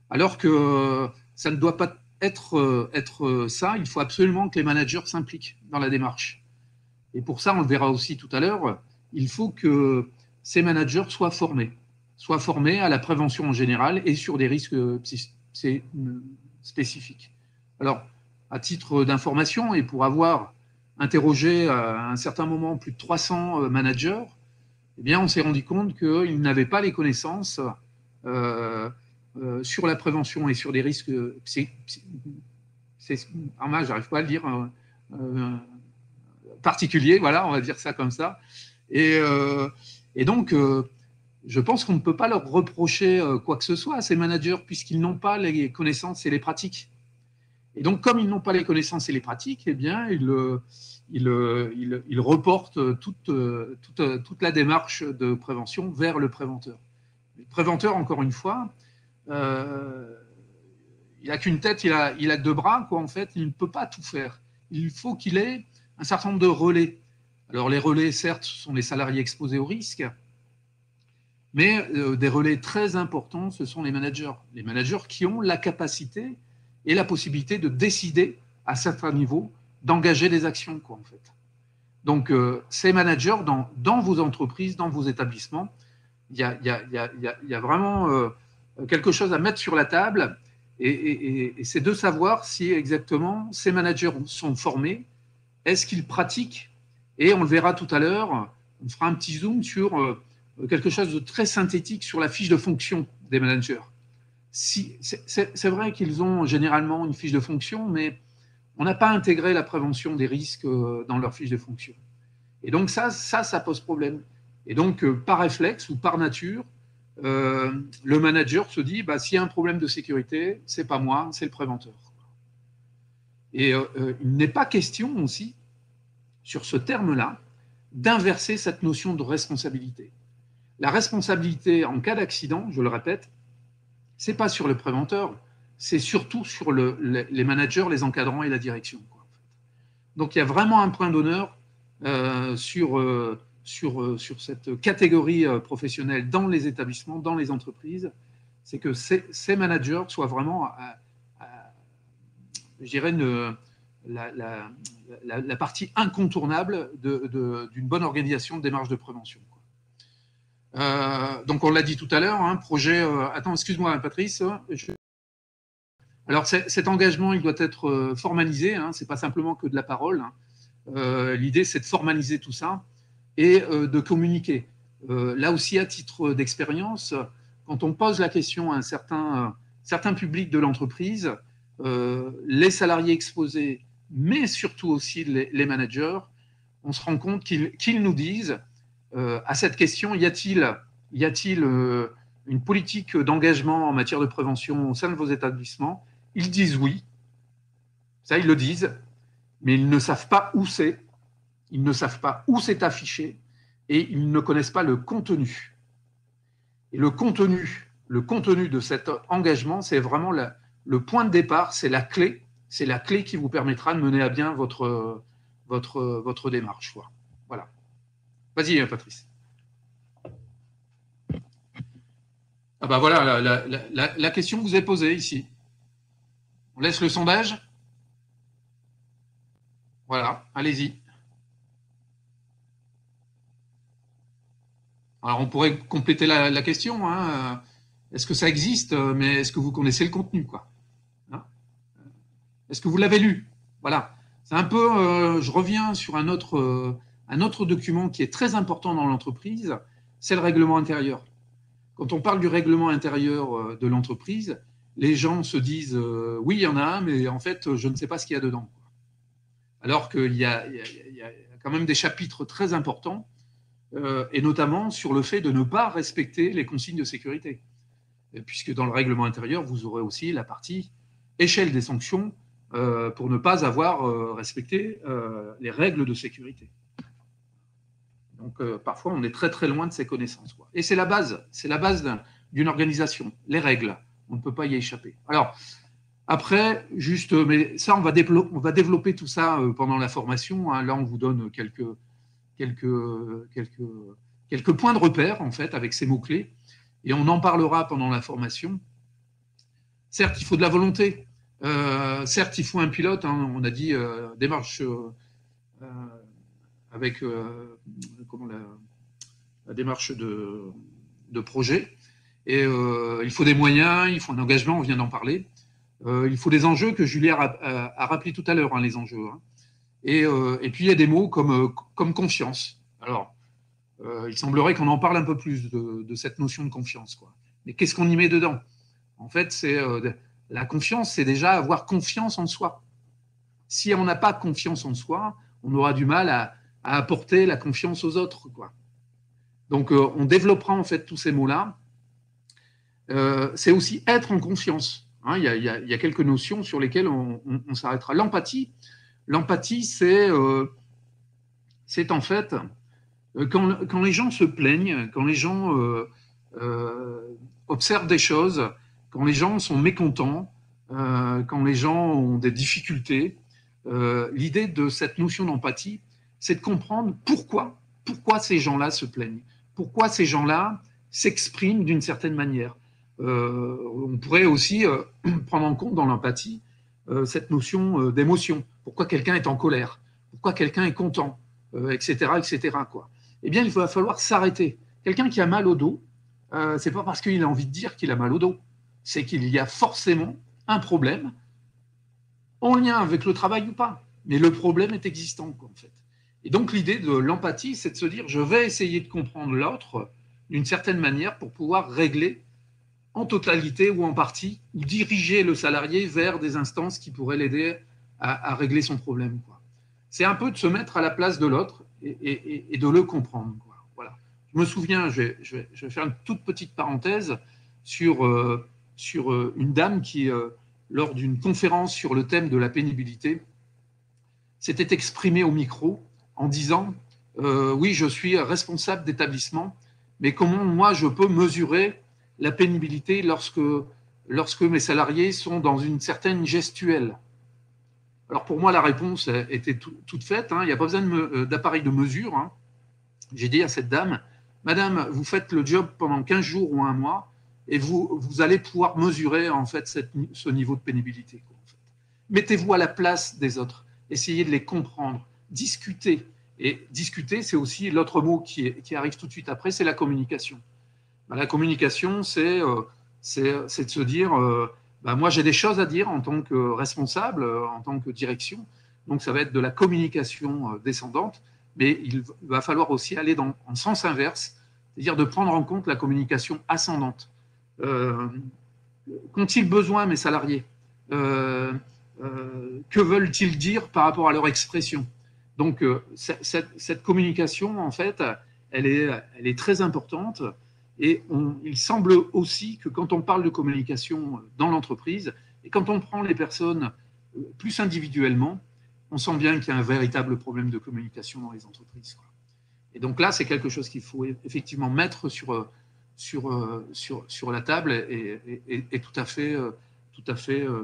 Alors que ça ne doit pas être ça, il faut absolument que les managers s'impliquent dans la démarche. Et pour ça, on le verra aussi tout à l'heure, il faut que ces managers soient formés à la prévention en général et sur des risques spécifiques. Alors, à titre d'information, et pour avoir interrogé à un certain moment plus de 300 managers, eh bien, on s'est rendu compte qu'ils n'avaient pas les connaissances sur la prévention et sur des risques j'arrive pas à le dire, particuliers, voilà, on va dire ça comme ça. Et donc, je pense qu'on ne peut pas leur reprocher quoi que ce soit à ces managers puisqu'ils n'ont pas les connaissances et les pratiques. Et donc, comme ils n'ont pas les connaissances et les pratiques, eh bien, ils reportent toute la démarche de prévention vers le préventeur. Le préventeur, encore une fois, il n'a qu'une tête, il a deux bras, quoi, en fait, il ne peut pas tout faire. Il faut qu'il ait un certain nombre de relais. Alors, les relais, certes, ce sont les salariés exposés au risque, mais des relais très importants, ce sont les managers. Les managers qui ont la capacité et la possibilité de décider à certains niveaux d'engager des actions, quoi, en fait. Donc, ces managers, dans vos entreprises, dans vos établissements, il y a vraiment quelque chose à mettre sur la table, et c'est de savoir si exactement ces managers sont formés, est-ce qu'ils pratiquent, et on le verra tout à l'heure, on fera un petit zoom sur quelque chose de très synthétique sur la fiche de fonction des managers. C'est vrai qu'ils ont généralement une fiche de fonction, mais on n'a pas intégré la prévention des risques dans leur fiche de fonction. Et donc ça pose problème. Et donc, par réflexe ou par nature, le manager se dit, s'il y a un problème de sécurité, c'est pas moi, c'est le préventeur. Et il n'est pas question aussi, sur ce terme-là, d'inverser cette notion de responsabilité. La responsabilité en cas d'accident, je le répète, c'est pas sur le préventeur, c'est surtout sur les managers, les encadrants et la direction, quoi, en fait. Donc il y a vraiment un point d'honneur sur cette catégorie professionnelle dans les établissements, dans les entreprises, c'est que ces managers soient vraiment, je dirais, la partie incontournable d'une bonne organisation de démarche de prévention. Donc on l'a dit tout à l'heure, hein, projet. Attends, excuse-moi, Patrice. Alors cet engagement, il doit être formalisé. Hein, c'est pas simplement que de la parole. Hein. L'idée, c'est de formaliser tout ça et de communiquer. Là aussi, à titre d'expérience, quand on pose la question à un certain public de l'entreprise, les salariés exposés, mais surtout aussi les managers, on se rend compte qu'ils nous disent à cette question, y a-t-il une politique d'engagement en matière de prévention au sein de vos établissements? Ils disent oui, ça ils le disent, mais ils ne savent pas où c'est, ils ne savent pas où c'est affiché et ils ne connaissent pas le contenu. Et le contenu de cet engagement, c'est vraiment le point de départ, c'est la clé qui vous permettra de mener à bien votre démarche. Voilà. Vas-y, Patrice. Ah bah voilà, la question que vous avez posée ici. On laisse le sondage. Voilà, allez-y. Alors, on pourrait compléter la question. Hein. Est-ce que ça existe, mais est-ce que vous connaissez le contenu, quoi, hein? Est-ce que vous l'avez lu? Voilà. C'est un peu, je reviens sur un autre document qui est très important dans l'entreprise, c'est le règlement intérieur. Quand on parle du règlement intérieur de l'entreprise, les gens se disent oui, il y en a un, mais en fait, je ne sais pas ce qu'il y a dedans. Alors qu'il y a quand même des chapitres très importants, et notamment sur le fait de ne pas respecter les consignes de sécurité. Puisque dans le règlement intérieur, vous aurez aussi la partie échelle des sanctions pour ne pas avoir respecté les règles de sécurité. Donc, parfois, on est très, très loin de ces connaissances, quoi. Et c'est la base d'une organisation, les règles. On ne peut pas y échapper. Alors, après, juste, mais ça, on va développer tout ça pendant la formation. Hein. Là, on vous donne quelques points de repère, en fait, avec ces mots-clés. Et on en parlera pendant la formation. Certes, il faut de la volonté. Certes, il faut un pilote. Hein. On a dit démarche avec la démarche de projet. Et il faut des moyens, il faut un engagement, on vient d'en parler. Il faut des enjeux que Julia a rappelé tout à l'heure, hein, les enjeux. Hein. Et puis, il y a des mots comme confiance. Alors, il semblerait qu'on en parle un peu plus de cette notion de confiance, quoi. Mais qu'est-ce qu'on y met dedans? En fait, la confiance, c'est déjà avoir confiance en soi. Si on n'a pas confiance en soi, on aura du mal à apporter la confiance aux autres, quoi. Donc, on développera en fait tous ces mots-là. C'est aussi être en confiance. Hein, il y a quelques notions sur lesquelles on s'arrêtera. L'empathie, c'est en fait quand les gens se plaignent, quand les gens observent des choses, quand les gens sont mécontents, quand les gens ont des difficultés, l'idée de cette notion d'empathie, c'est de comprendre pourquoi ces gens-là se plaignent, pourquoi ces gens-là s'expriment d'une certaine manière. On pourrait aussi prendre en compte dans l'empathie cette notion d'émotion. Pourquoi quelqu'un est en colère, pourquoi quelqu'un est content, etc., etc., quoi. Eh bien, il va falloir s'arrêter. Quelqu'un qui a mal au dos, c'est pas parce qu'il a envie de dire qu'il a mal au dos. C'est qu'il y a forcément un problème en lien avec le travail ou pas. Mais le problème est existant, quoi, en fait. Et donc, l'idée de l'empathie, c'est de se dire, je vais essayer de comprendre l'autre d'une certaine manière pour pouvoir régler en totalité ou en partie, ou diriger le salarié vers des instances qui pourraient l'aider à régler son problème, quoi. C'est un peu de se mettre à la place de l'autre et de le comprendre, quoi. Voilà. Je me souviens, je vais faire une toute petite parenthèse sur une dame qui, lors d'une conférence sur le thème de la pénibilité, s'était exprimée au micro en disant oui, je suis responsable d'établissement, mais comment moi je peux mesurer la pénibilité lorsque mes salariés sont dans une certaine gestuelle? Alors pour moi, la réponse était toute faite, hein, il n'y a pas besoin d'appareil de mesure, hein. J'ai dit à cette dame, madame, vous faites le job pendant 15 jours ou un mois, et vous allez pouvoir mesurer en fait ce niveau de pénibilité, quoi, en fait. Mettez-vous à la place des autres, essayez de les comprendre, discutez. Et discuter, c'est aussi l'autre mot qui arrive tout de suite après, c'est la communication. La communication, c'est de se dire, moi j'ai des choses à dire en tant que responsable, en tant que direction, donc ça va être de la communication descendante, mais il va falloir aussi aller en sens inverse, c'est-à-dire de prendre en compte la communication ascendante. Qu'ont-ils besoin, mes salariés? Que veulent-ils dire par rapport à leur expression? Donc, cette communication, en fait, elle est très importante. Et il semble aussi que quand on parle de communication dans l'entreprise, et quand on prend les personnes plus individuellement, on sent bien qu'il y a un véritable problème de communication dans les entreprises, quoi. Et donc là, c'est quelque chose qu'il faut effectivement mettre sur la table et tout à fait,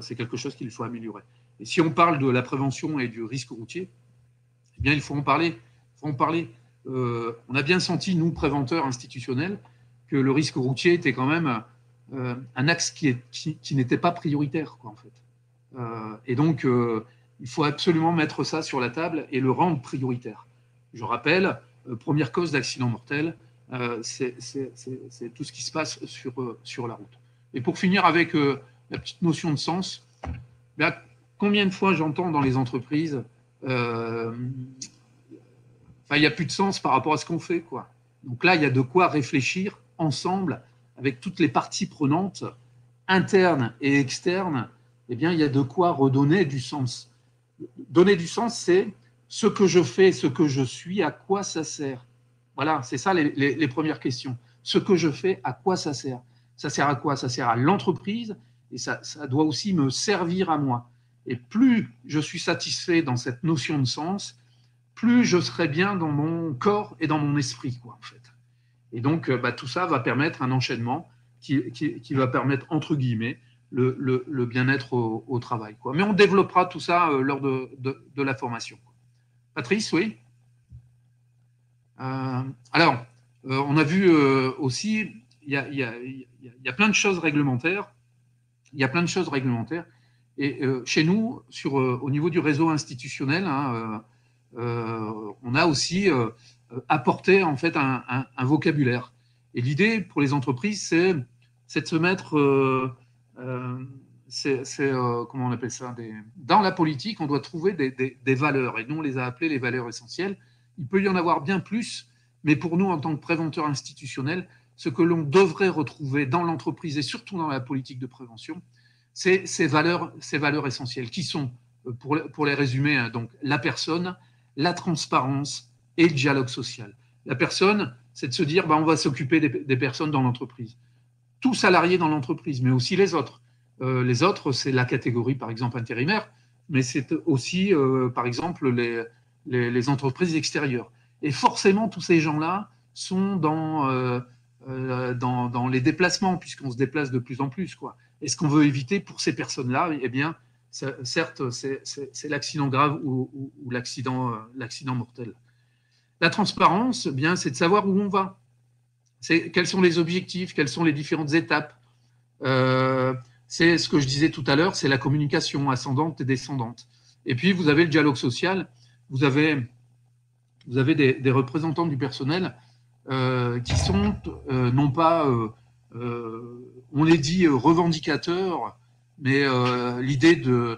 c'est quelque chose qu'il faut améliorer. Et si on parle de la prévention et du risque routier, eh bien, il faut en parler. On a bien senti, nous, préventeurs institutionnels, que le risque routier était quand même un axe qui n'était pas prioritaire, quoi, en fait. Et donc, il faut absolument mettre ça sur la table et le rendre prioritaire. Je rappelle, première cause d'accident mortel, c'est tout ce qui se passe sur la route. Et pour finir avec la petite notion de sens, bien, combien de fois j'entends dans les entreprises il n'y a plus de sens par rapport à ce qu'on fait, quoi. Donc là, il y a de quoi réfléchir ensemble avec toutes les parties prenantes, internes et externes. Eh bien, il y a de quoi redonner du sens. Donner du sens, c'est ce que je fais, ce que je suis, à quoi ça sert. Voilà, c'est ça les premières questions. Ce que je fais, à quoi ça sert? Ça sert à quoi? Ça sert à l'entreprise et ça doit aussi me servir à moi. Et plus je suis satisfait dans cette notion de sens, plus je serai bien dans mon corps et dans mon esprit, quoi, en fait. Et donc, tout ça va permettre un enchaînement qui va permettre, entre guillemets, le bien-être au travail, quoi. Mais on développera tout ça lors de la formation. Patrice, oui. Alors, on a vu aussi, il y a plein de choses réglementaires. Il y a plein de choses réglementaires. Et chez nous, au niveau du réseau institutionnel, hein, on a aussi apporté en fait un vocabulaire. Et l'idée pour les entreprises, c'est de se mettre, comment on appelle ça, dans la politique, on doit trouver des valeurs. Et nous, on les a appelées les valeurs essentielles. Il peut y en avoir bien plus, mais pour nous, en tant que préventeurs institutionnels, ce que l'on devrait retrouver dans l'entreprise et surtout dans la politique de prévention, c'est ces valeurs essentielles qui sont, pour les résumer, hein, donc la personne, la transparence et le dialogue social. La personne, c'est de se dire on va s'occuper des personnes dans l'entreprise. Tout salarié dans l'entreprise, mais aussi les autres. Les autres, c'est la catégorie, par exemple, intérimaire, mais c'est aussi, par exemple, les entreprises extérieures. Et forcément, tous ces gens-là sont dans les déplacements, puisqu'on se déplace de plus en plus, quoi. Et ce qu'on veut éviter pour ces personnes-là, eh bien, certes, c'est l'accident grave ou l'accident mortel. La transparence, eh bien, c'est de savoir où on va. Quels sont les objectifs, quelles sont les différentes étapes. C'est ce que je disais tout à l'heure, c'est la communication ascendante et descendante. Et puis, vous avez le dialogue social. Vous avez des représentants du personnel qui sont non pas on les dit revendicateurs, mais l'idée de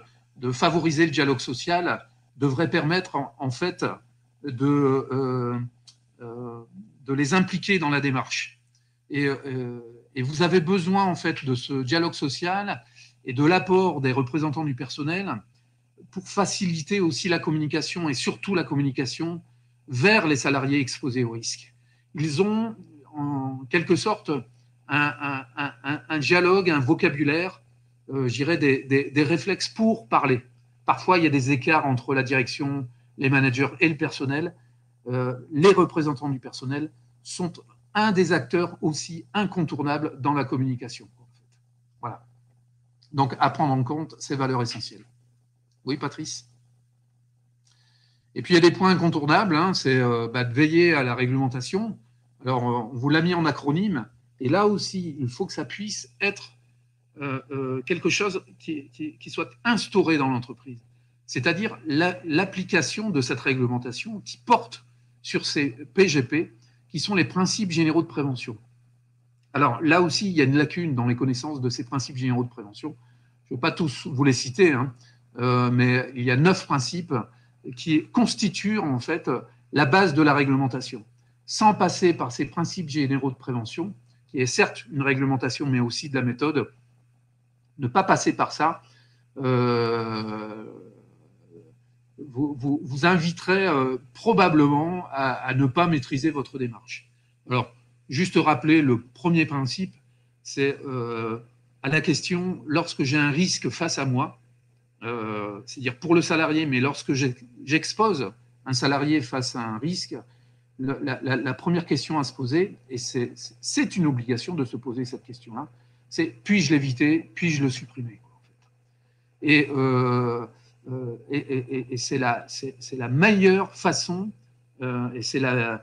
favoriser le dialogue social devrait permettre en fait de les impliquer dans la démarche. Et vous avez besoin en fait de ce dialogue social et de l'apport des représentants du personnel pour faciliter aussi la communication et surtout la communication vers les salariés exposés au risque. Ils ont en quelque sorte un dialogue, un vocabulaire, je dirais des réflexes pour parler. Parfois, il y a des écarts entre la direction, les managers et le personnel. Les représentants du personnel sont un des acteurs aussi incontournables dans la communication. Voilà. Donc, à prendre en compte ces valeurs essentielles. Oui, Patrice? Et puis, il y a des points incontournables, hein, c'est de veiller à la réglementation. Alors, on vous l'a mis en acronyme, et là aussi, il faut que ça puisse être quelque chose qui soit instauré dans l'entreprise. C'est-à-dire l'application de cette réglementation qui porte sur ces PGP, qui sont les principes généraux de prévention. Alors, là aussi, il y a une lacune dans les connaissances de ces principes généraux de prévention. Je ne vais pas tous vous les citer, hein, mais il y a 9 principes qui constituent en fait la base de la réglementation. Sans passer par ces principes généraux de prévention, qui est certes une réglementation, mais aussi de la méthode, ne pas passer par ça, vous inviterez probablement à ne pas maîtriser votre démarche. Alors, juste rappeler le premier principe, c'est à la question, lorsque j'ai un risque face à moi, c'est-à-dire pour le salarié, mais lorsque j'expose un salarié face à un risque, la première question à se poser, et c'est une obligation de se poser cette question-là, c'est puis-je l'éviter, puis-je le supprimer, en fait. Et c'est la meilleure façon, et c'est la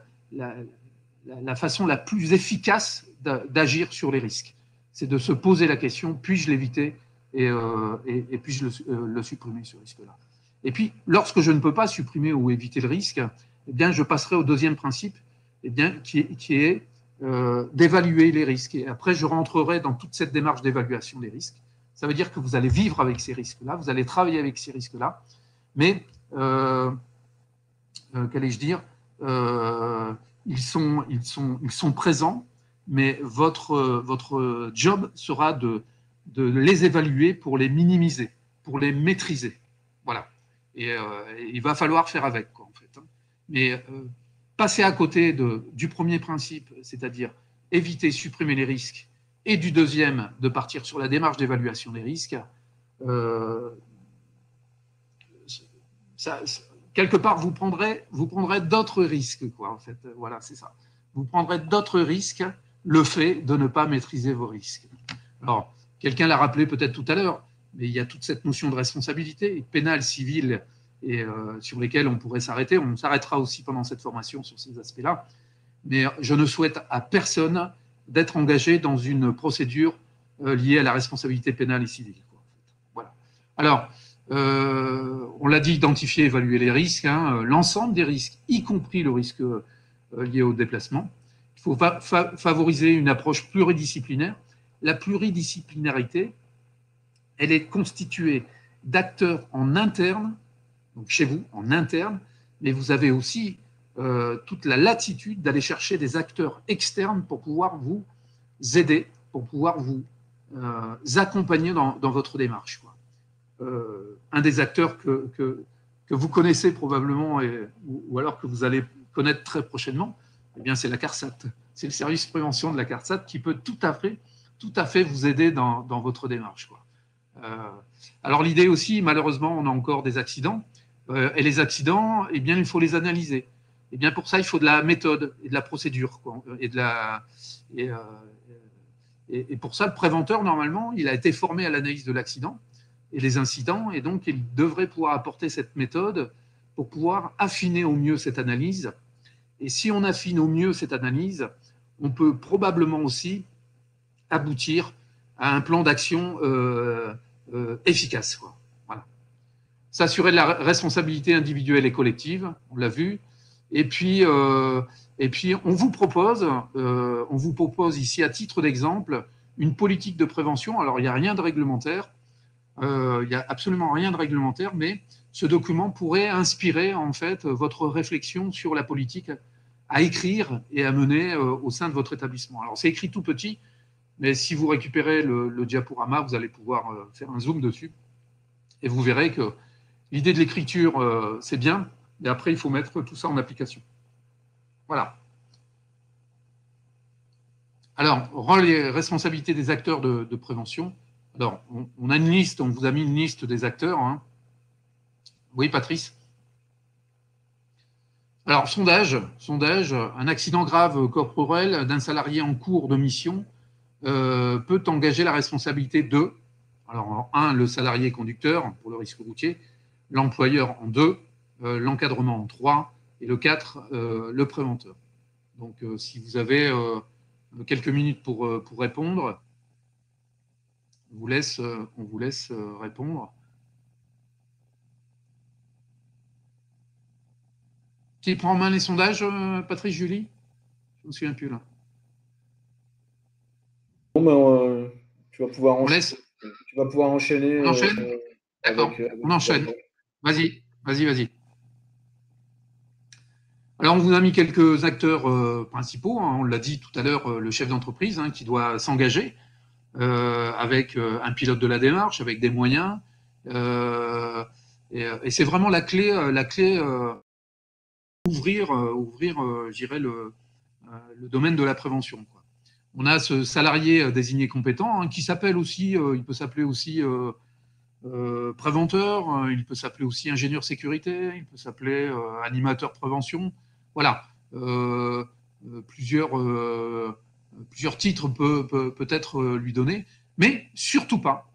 façon la plus efficace d'agir sur les risques. C'est de se poser la question, puis-je l'éviter et puis-je le supprimer, ce risque-là. Et puis, lorsque je ne peux pas supprimer ou éviter le risque, eh bien, je passerai au deuxième principe, eh bien, qui est d'évaluer les risques. Et après, je rentrerai dans toute cette démarche d'évaluation des risques. Ça veut dire que vous allez vivre avec ces risques-là, vous allez travailler avec ces risques-là, mais, qu'allais-je dire, ils sont présents, mais votre job sera de les évaluer pour les minimiser, pour les maîtriser. Voilà. Et il va falloir faire avec, quoi, en fait. Mais passer à côté du premier principe, c'est-à-dire éviter, supprimer les risques, et du deuxième, de partir sur la démarche d'évaluation des risques, quelque part, vous prendrez d'autres risques, quoi, en fait. Voilà, c'est ça. Vous prendrez d'autres risques, le fait de ne pas maîtriser vos risques. Alors, quelqu'un l'a rappelé peut-être tout à l'heure, mais il y a toute cette notion de responsabilité pénale, civile, et sur lesquels on pourrait s'arrêter. On s'arrêtera aussi pendant cette formation sur ces aspects-là. Mais je ne souhaite à personne d'être engagé dans une procédure liée à la responsabilité pénale et civile. Voilà. Alors, on l'a dit, identifier, évaluer les risques, hein, l'ensemble des risques, y compris le risque lié au déplacement. Il faut favoriser une approche pluridisciplinaire. La pluridisciplinarité, elle est constituée d'acteurs en interne, donc chez vous, en interne, mais vous avez aussi toute la latitude d'aller chercher des acteurs externes pour pouvoir vous aider, pour pouvoir vous accompagner dans votre démarche, quoi. Un des acteurs que vous connaissez probablement ou alors que vous allez connaître très prochainement, eh bien, c'est la CARSAT. C'est le service prévention de la CARSAT qui peut tout à fait vous aider dans votre démarche, quoi. Alors l'idée aussi, malheureusement, on a encore des accidents. Et les accidents, eh bien, il faut les analyser. Et bien pour ça, il faut de la méthode et de la procédure, quoi. Et pour ça, le préventeur, normalement, il a été formé à l'analyse de l'accident et des incidents, et donc il devrait pouvoir apporter cette méthode pour pouvoir affiner au mieux cette analyse. Et si on affine au mieux cette analyse, on peut probablement aussi aboutir à un plan d'action efficace, quoi. Voilà. S'assurer de la responsabilité individuelle et collective, on l'a vu. Et puis on vous propose ici, à titre d'exemple, une politique de prévention. Alors, il n'y a rien de réglementaire, il n'y a absolument rien de réglementaire, mais ce document pourrait inspirer en fait votre réflexion sur la politique à écrire et à mener au sein de votre établissement. Alors, c'est écrit tout petit, mais si vous récupérez le diaporama, vous allez pouvoir faire un zoom dessus et vous verrez que l'idée de l'écriture, c'est bien, et après, il faut mettre tout ça en application. Voilà. Alors, rôle et responsabilité des acteurs de prévention. Alors, on a une liste, on vous a mis une liste des acteurs. Hein. Oui, Patrice? Alors, sondage, un accident grave corporel d'un salarié en cours de mission peut engager la responsabilité de, alors, en 1, le salarié conducteur pour le risque routier, l'employeur en 2, l'encadrement en 3, et le 4, le préventeur. Donc, si vous avez quelques minutes pour répondre, on vous laisse répondre. Qui prend en main les sondages, Patrice, Julie? Je ne me souviens plus là. Bon, ben, tu vas pouvoir On laisse. Tu vas pouvoir enchaîner. On enchaîne. D'accord. On enchaîne. Vas-y. Alors, on vous a mis quelques acteurs principaux. Hein. On l'a dit tout à l'heure, le chef d'entreprise qui doit s'engager avec un pilote de la démarche, avec des moyens. Et c'est vraiment la clé ouvrir, je dirais, le domaine de la prévention. Quoi. On a ce salarié désigné compétent qui s'appelle aussi, il peut s'appeler aussi préventeur, il peut s'appeler aussi ingénieur sécurité, il peut s'appeler animateur prévention. Voilà, plusieurs titres peut-être lui donner, mais surtout pas,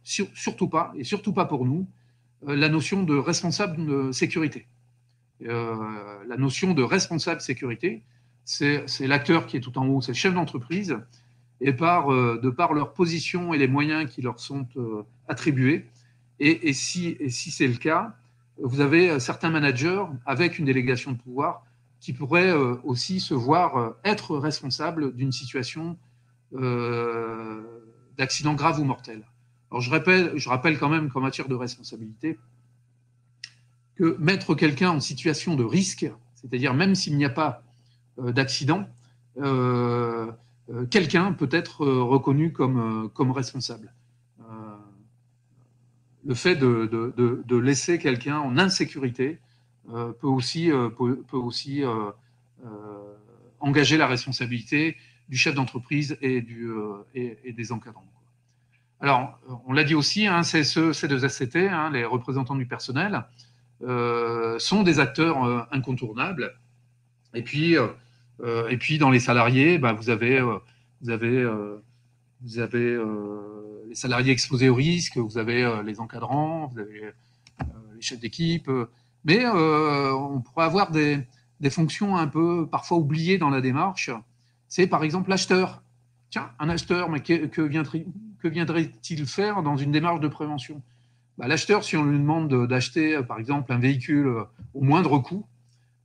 et surtout pas pour nous, la notion de responsable de sécurité. La notion de responsable sécurité, c'est l'acteur qui est tout en haut, c'est le chef d'entreprise, et de par leur position et les moyens qui leur sont attribués. Et si c'est le cas, vous avez certains managers avec une délégation de pouvoir qui pourraient aussi se voir être responsables d'une situation d'accident grave ou mortel. Alors je rappelle quand même qu'en matière de responsabilité, que mettre quelqu'un en situation de risque, c'est-à-dire même s'il n'y a pas d'accident, quelqu'un peut être reconnu comme responsable. Le fait de laisser quelqu'un en insécurité peut aussi engager la responsabilité du chef d'entreprise et des encadrants. Alors, on l'a dit aussi, CSE, C2SCT, les représentants du personnel, sont des acteurs incontournables. Et puis, dans les salariés, vous avez les salariés exposés au risque, vous avez les encadrants, vous avez les chefs d'équipe, mais on pourrait avoir des fonctions un peu parfois oubliées dans la démarche. C'est par exemple l'acheteur. Tiens, un acheteur, mais que viendrait-il faire dans une démarche de prévention? L'acheteur, si on lui demande d'acheter par exemple un véhicule au moindre coût,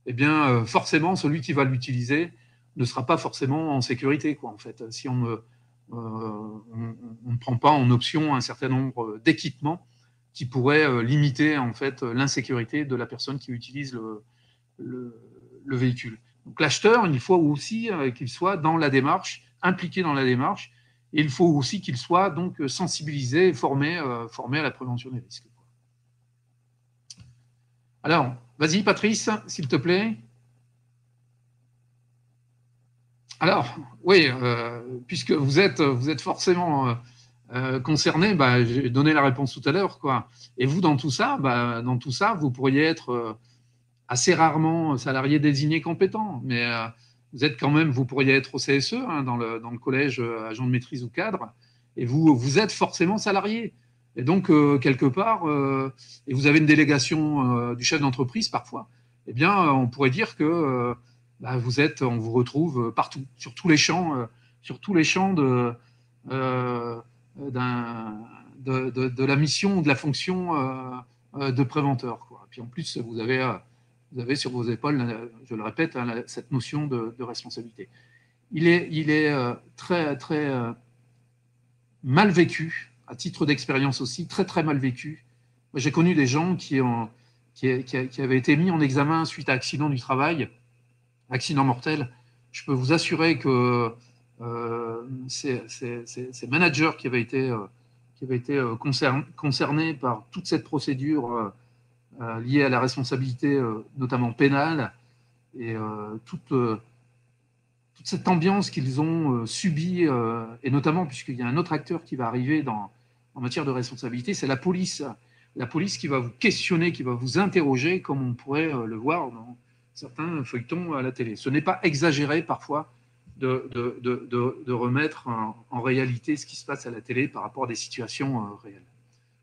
eh bien forcément celui qui va l'utiliser ne sera pas forcément en sécurité, quoi, en fait. Si on ne prend pas en option un certain nombre d'équipements qui pourraient limiter en fait l'insécurité de la personne qui utilise le véhicule. Donc l'acheteur, il faut aussi qu'il soit dans la démarche, impliqué dans la démarche, et il faut aussi qu'il soit donc sensibilisé et formé à la prévention des risques. Alors, vas-y Patrice, s'il te plaît. Alors, oui, puisque vous êtes forcément concerné, j'ai donné la réponse tout à l'heure, quoi. Et vous, dans tout ça, vous pourriez être assez rarement salarié désigné compétent, mais vous pourriez être au CSE, dans le collège agent de maîtrise ou cadre, et vous êtes forcément salarié. Et donc, quelque part, et vous avez une délégation du chef d'entreprise parfois, eh bien, on pourrait dire que on vous retrouve partout, sur tous les champs de la mission ou de la fonction de préventeur, quoi. Puis en plus, vous avez vous avez sur vos épaules, je le répète, hein, cette notion de responsabilité. Il est très, très mal vécu, à titre d'expérience aussi, très, très mal vécu. J'ai connu des gens qui avaient été mis en examen suite à accident du travail, accident mortel. Je peux vous assurer que ces managers qui avaient été concernés par toute cette procédure liée à la responsabilité, notamment pénale, et toute cette ambiance qu'ils ont subie, et notamment puisqu'il y a un autre acteur qui va arriver en matière de responsabilité, c'est la police. La police qui va vous questionner, qui va vous interroger, comme on pourrait le voir dans certains feuilletons à la télé. Ce n'est pas exagéré parfois de remettre en réalité ce qui se passe à la télé par rapport à des situations réelles.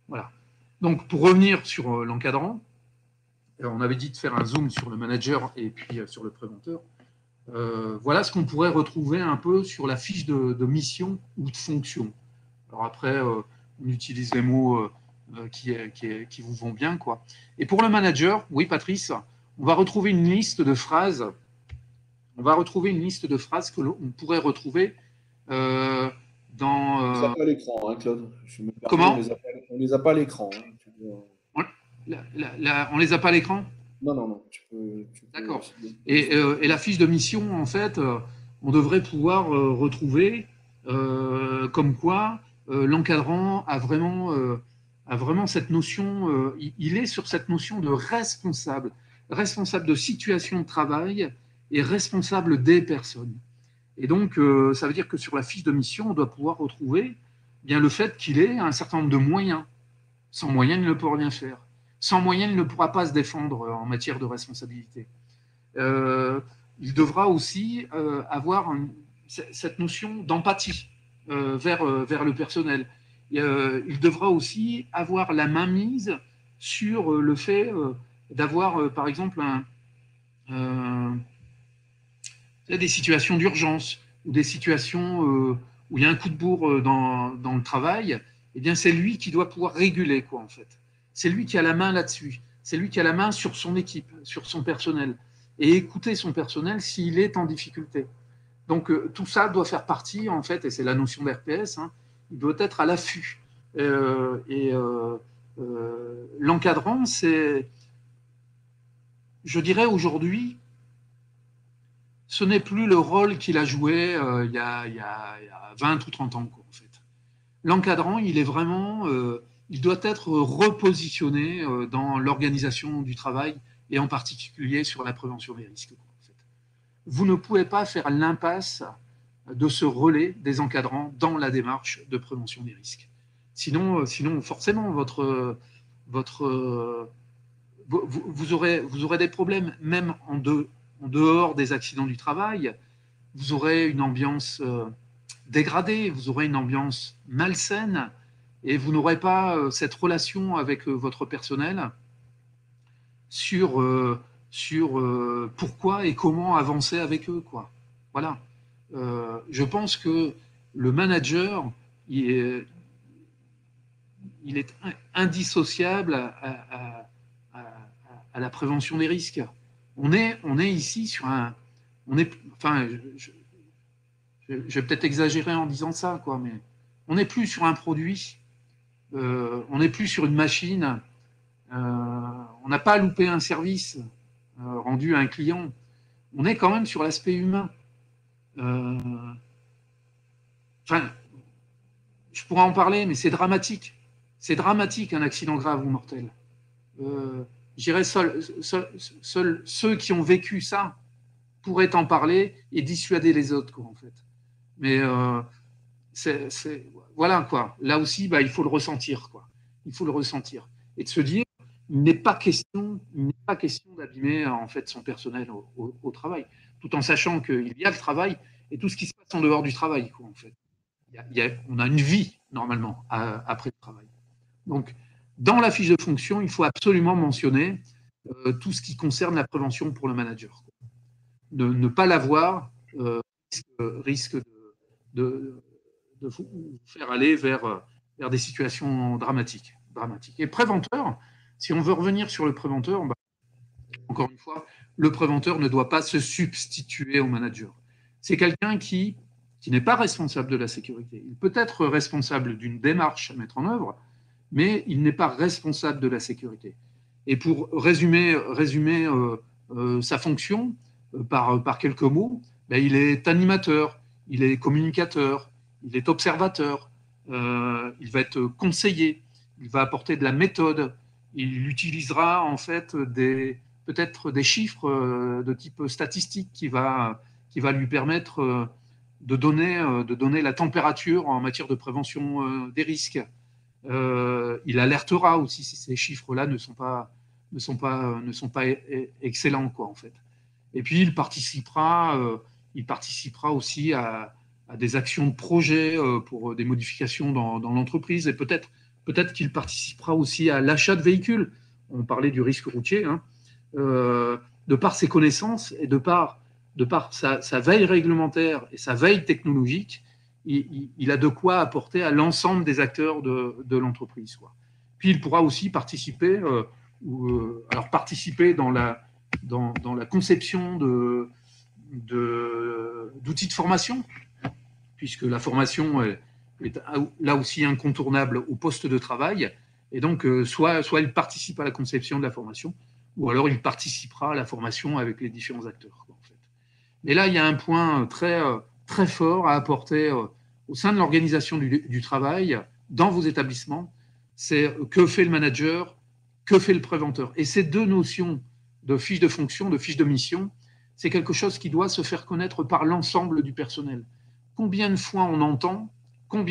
Voilà. Donc, pour revenir sur l'encadrant, on avait dit de faire un zoom sur le manager et puis sur le préventeur. Voilà ce qu'on pourrait retrouver un peu sur la fiche de mission ou de fonction. Alors après, on utilise les mots qui vous vont bien, quoi. Et pour le manager, oui, Patrice, on va retrouver une liste de phrases. On va retrouver une liste de phrases que l'on pourrait retrouver dans. On les a pas à l'écran, hein, Claude. Je me permets, Comment? on les a pas à l'écran. Hein. On les a pas à l'écran? Non, non, non. D'accord. Et la fiche de mission, en fait, on devrait pouvoir retrouver comme quoi l'encadrant a vraiment cette notion, il est sur cette notion de responsable, responsable de situation de travail et responsable des personnes. Et donc, ça veut dire que sur la fiche de mission, on doit pouvoir retrouver bien le fait qu'il ait un certain nombre de moyens. Sans moyens, il ne peut rien faire. Sans moyens, il ne pourra pas se défendre en matière de responsabilité. Il devra aussi avoir cette notion d'empathie vers le personnel. Il devra aussi avoir la main mise sur le fait d'avoir, par exemple, des situations d'urgence ou des situations où il y a un coup de bourre dans le travail. Eh bien, c'est lui qui doit pouvoir réguler, quoi, en fait. C'est lui qui a la main là-dessus. C'est lui qui a la main sur son équipe, sur son personnel. Et écouter son personnel s'il est en difficulté. Donc, tout ça doit faire partie, en fait, et c'est la notion d'RPS, hein, il doit être à l'affût. L'encadrant, c'est, je dirais aujourd'hui, ce n'est plus le rôle qu'il a joué il y a 20 ou 30 ans, quoi, en fait. L'encadrant, il est vraiment, il doit être repositionné dans l'organisation du travail et en particulier sur la prévention des risques. En fait. Vous ne pouvez pas faire l'impasse de ce relais des encadrants dans la démarche de prévention des risques. Sinon forcément, vous aurez des problèmes, même en dehors des accidents du travail. Vous aurez une ambiance dégradée, vous aurez une ambiance malsaine, et vous n'aurez pas cette relation avec votre personnel sur pourquoi et comment avancer avec eux, quoi. Voilà. Je pense que le manager, il est indissociable à la prévention des risques. On est ici sur enfin, je vais peut-être exagérer en disant ça, quoi, mais on n'est plus sur un produit, on n'est plus sur une machine, on n'a pas loupé un service rendu à un client. On est quand même sur l'aspect humain. Enfin, je pourrais en parler, mais c'est dramatique. C'est dramatique, un accident grave ou mortel. Je dirais seuls ceux qui ont vécu ça pourraient en parler et dissuader les autres, quoi, en fait. Mais voilà, quoi. Là aussi, il faut le ressentir, quoi. Il faut le ressentir. Et de se dire, il n'est pas question d'abîmer en fait son personnel au travail, tout en sachant qu'il y a le travail et tout ce qui se passe en dehors du travail, quoi, en fait. On a une vie, normalement, après le travail. Donc, dans la fiche de fonction, il faut absolument mentionner tout ce qui concerne la prévention pour le manager. Ne pas l'avoir risque de vous faire aller vers des situations dramatiques. Et préventeur, si on veut revenir sur le préventeur, encore une fois, le préventeur ne doit pas se substituer au manager. C'est quelqu'un qui n'est pas responsable de la sécurité. Il peut être responsable d'une démarche à mettre en œuvre, mais il n'est pas responsable de la sécurité. Et pour résumer sa fonction par quelques mots, ben, il est animateur, il est communicateur, il est observateur, il va être conseiller, il va apporter de la méthode, il utilisera en fait peut-être des chiffres de type statistique qui va lui permettre de donner la température en matière de prévention des risques. Il alertera aussi si ces chiffres-là ne sont pas excellents, quoi, en fait. Et puis il participera aussi à des actions de projet pour des modifications dans l'entreprise, et peut-être qu'il participera aussi à l'achat de véhicules. On parlait du risque routier, hein. De par ses connaissances et de par sa veille réglementaire et sa veille technologique, il a de quoi apporter à l'ensemble des acteurs de l'entreprise, quoi. Puis il pourra aussi participer dans la conception d'outils de formation, puisque la formation est là aussi incontournable au poste de travail. Et donc, soit il participe à la conception de la formation, ou alors il participera à la formation avec les différents acteurs, quoi, en fait. Mais là, il y a un point très, très fort à apporter au sein de l'organisation du travail dans vos établissements, c'est que fait le manager, que fait le préventeur. Et ces deux notions de fiche de fonction, de fiche de mission, c'est quelque chose qui doit se faire connaître par l'ensemble du personnel. Combien de fois on entend, quand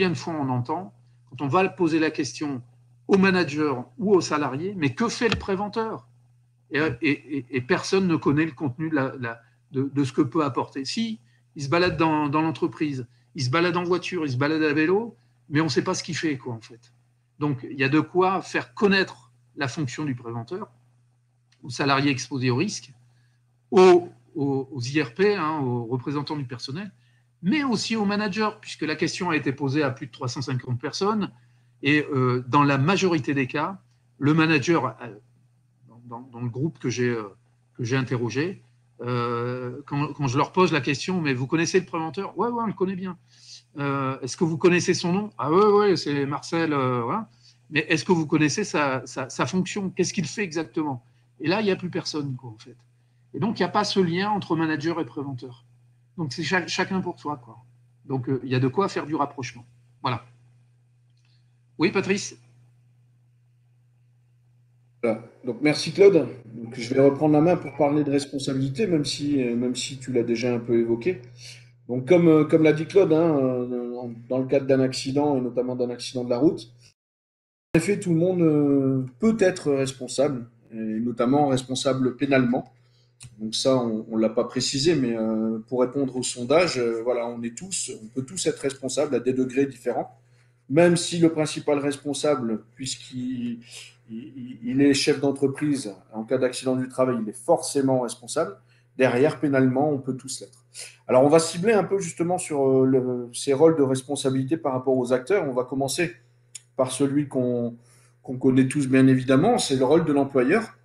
on va poser la question au manager ou au salarié, mais que fait le préventeur ? Et personne ne connaît le contenu de ce que peut apporter. Si, il se balade dans l'entreprise, il se balade en voiture, il se balade à vélo, mais on ne sait pas ce qu'il fait, quoi, en fait. Donc, il y a de quoi faire connaître la fonction du préventeur aux salariés exposés au risque, aux IRP, hein, aux représentants du personnel, mais aussi aux managers, puisque la question a été posée à plus de 350 personnes, et dans la majorité des cas, le manager, dans le groupe que j'ai interrogé, quand je leur pose la question, mais vous connaissez le préventeur ? Ouais, on le connaît bien. Est-ce que vous connaissez son nom ? Ah ouais, c'est Marcel, voilà. Mais est-ce que vous connaissez sa fonction ? Qu'est-ce qu'il fait exactement ? Et là, il n'y a plus personne, quoi, en fait. Et donc, il n'y a pas ce lien entre manager et préventeur. Donc, c'est chacun pour soi, quoi. Donc, il y a de quoi faire du rapprochement. Voilà. Oui, Patrice ? Voilà. Donc, merci Claude. Donc, je vais reprendre la main pour parler de responsabilité, même si tu l'as déjà un peu évoqué. Donc, comme l'a dit Claude, hein, dans le cadre d'un accident, et notamment d'un accident de la route, en effet, tout le monde peut être responsable, et notamment responsable pénalement. Donc ça, on ne l'a pas précisé, mais pour répondre au sondage, voilà, on peut tous être responsables à des degrés différents, même si le principal responsable, puisqu'il il est chef d'entreprise, en cas d'accident du travail, il est forcément responsable. Derrière, pénalement, on peut tous l'être. Alors, on va cibler un peu justement sur ces rôles de responsabilité par rapport aux acteurs. On va commencer par celui qu'on connaît tous bien évidemment, c'est le rôle de l'employeur,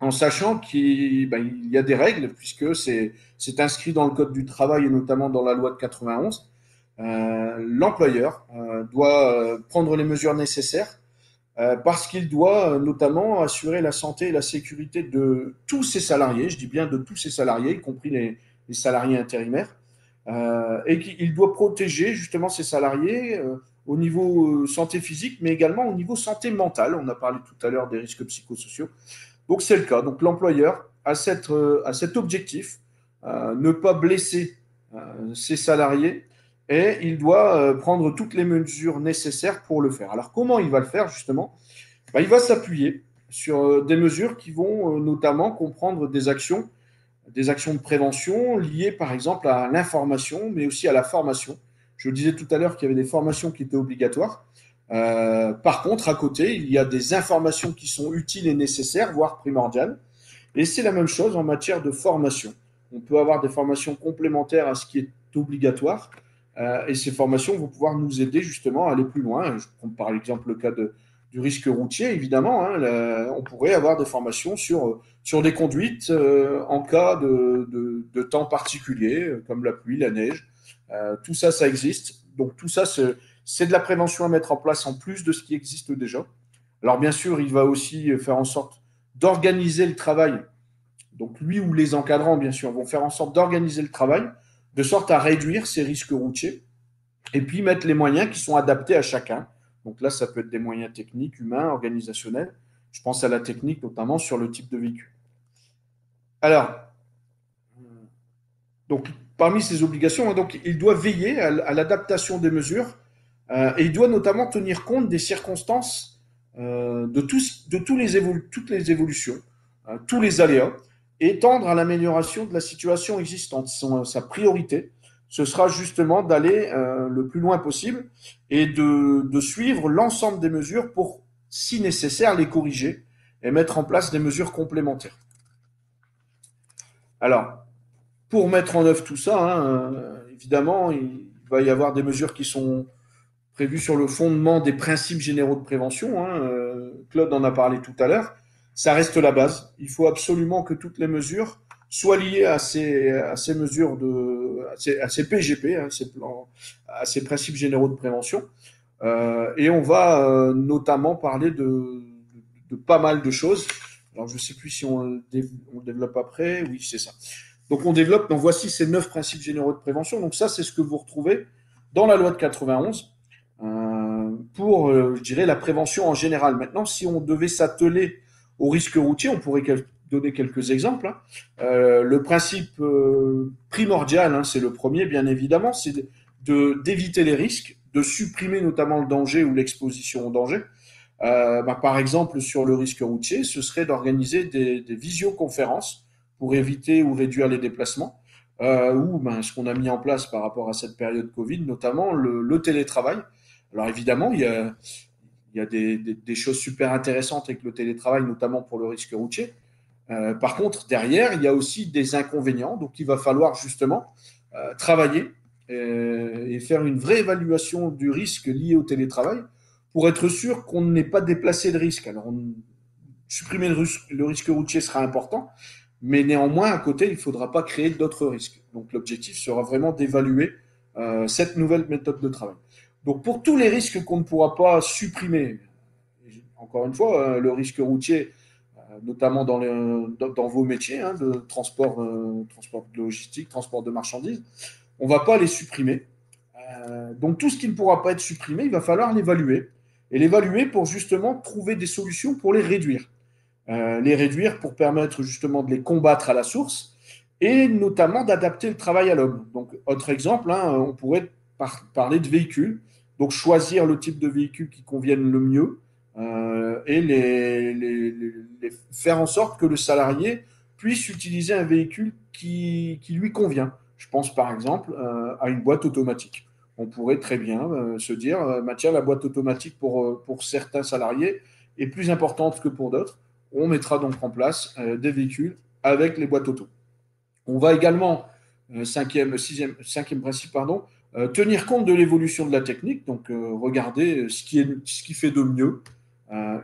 en sachant qu'il y a des règles, puisque c'est inscrit dans le Code du travail et notamment dans la loi de 91. L'employeur doit prendre les mesures nécessaires parce qu'il doit notamment assurer la santé et la sécurité de tous ses salariés, je dis bien de tous ses salariés, y compris les salariés intérimaires, et qu'il doit protéger justement ses salariés au niveau santé physique, mais également au niveau santé mentale. On a parlé tout à l'heure des risques psychosociaux. Donc c'est le cas. Donc l'employeur a cet objectif, ne pas blesser ses salariés, et il doit prendre toutes les mesures nécessaires pour le faire. Alors comment il va le faire justement ? Il va s'appuyer sur des mesures qui vont notamment comprendre des actions de prévention liées par exemple à l'information, mais aussi à la formation. Je disais tout à l'heure qu'il y avait des formations qui étaient obligatoires. Par contre, à côté, il y a des informations qui sont utiles et nécessaires, voire primordiales. Et c'est la même chose en matière de formation. On peut avoir des formations complémentaires à ce qui est obligatoire. Et ces formations vont pouvoir nous aider justement à aller plus loin. Je prends par exemple le cas du risque routier, évidemment, hein, on pourrait avoir des formations sur des conduites en cas de temps particulier, comme la pluie, la neige. Tout ça, ça existe. Donc tout ça, c'est de la prévention à mettre en place en plus de ce qui existe déjà. Alors bien sûr, il va aussi faire en sorte d'organiser le travail. Donc lui ou les encadrants, bien sûr, vont faire en sorte d'organiser le travail de sorte à réduire ces risques routiers et puis mettre les moyens qui sont adaptés à chacun. Donc là, ça peut être des moyens techniques, humains, organisationnels. Je pense à la technique, notamment sur le type de véhicule. Alors, donc, parmi ces obligations, donc, il doit veiller à l'adaptation des mesures et il doit notamment tenir compte des circonstances de toutes les évolutions, tous les aléas, et tendre à l'amélioration de la situation existante. Sa priorité, ce sera justement d'aller le plus loin possible et de suivre l'ensemble des mesures pour, si nécessaire, les corriger et mettre en place des mesures complémentaires. Alors, pour mettre en œuvre tout ça, hein, évidemment, il va y avoir des mesures qui sont prévues sur le fondement des principes généraux de prévention. Hein, Claude en a parlé tout à l'heure. Ça reste la base. Il faut absolument que toutes les mesures soient liées à ces mesures à ces PGP, hein, à ces principes généraux de prévention. Et on va notamment parler de pas mal de choses. Alors, je ne sais plus si on le développe après. Oui, c'est ça. Donc, donc voici ces 9 principes généraux de prévention. Donc, ça, c'est ce que vous retrouvez dans la loi de 91 pour, je dirais, la prévention en général. Maintenant, si on devait s'atteler au risque routier, on pourrait donner quelques exemples. Hein. Le principe primordial, hein, c'est le premier, bien évidemment, c'est d'éviter les risques, de supprimer notamment le danger ou l'exposition au danger. Par exemple, sur le risque routier, ce serait d'organiser des visioconférences pour éviter ou réduire les déplacements, ou ce qu'on a mis en place par rapport à cette période Covid, notamment le télétravail. Alors évidemment, il y a des choses super intéressantes avec le télétravail, notamment pour le risque routier. Par contre, derrière, il y a aussi des inconvénients, donc il va falloir justement travailler et faire une vraie évaluation du risque lié au télétravail pour être sûr qu'on n'ait pas déplacé le risque. Alors, supprimer le risque routier sera important, mais néanmoins, à côté, il ne faudra pas créer d'autres risques. Donc, l'objectif sera vraiment d'évaluer cette nouvelle méthode de travail. Donc, pour tous les risques qu'on ne pourra pas supprimer, encore une fois, le risque routier, notamment dans vos métiers, hein, de transport de logistique, transport de marchandises, on ne va pas les supprimer. Donc, tout ce qui ne pourra pas être supprimé, il va falloir l'évaluer. Et l'évaluer pour justement trouver des solutions pour les réduire. Les réduire pour permettre justement de les combattre à la source et notamment d'adapter le travail à l'homme. Donc, autre exemple, hein, on pourrait parler de véhicules. Donc, choisir le type de véhicule qui convienne le mieux et les faire en sorte que le salarié puisse utiliser un véhicule qui lui convient. Je pense par exemple à une boîte automatique. On pourrait très bien se dire, tiens, la boîte automatique pour certains salariés est plus importante que pour d'autres. On mettra donc en place des véhicules avec les boîtes auto. On va également, cinquième principe, tenir compte de l'évolution de la technique, donc regarder ce qui fait de mieux.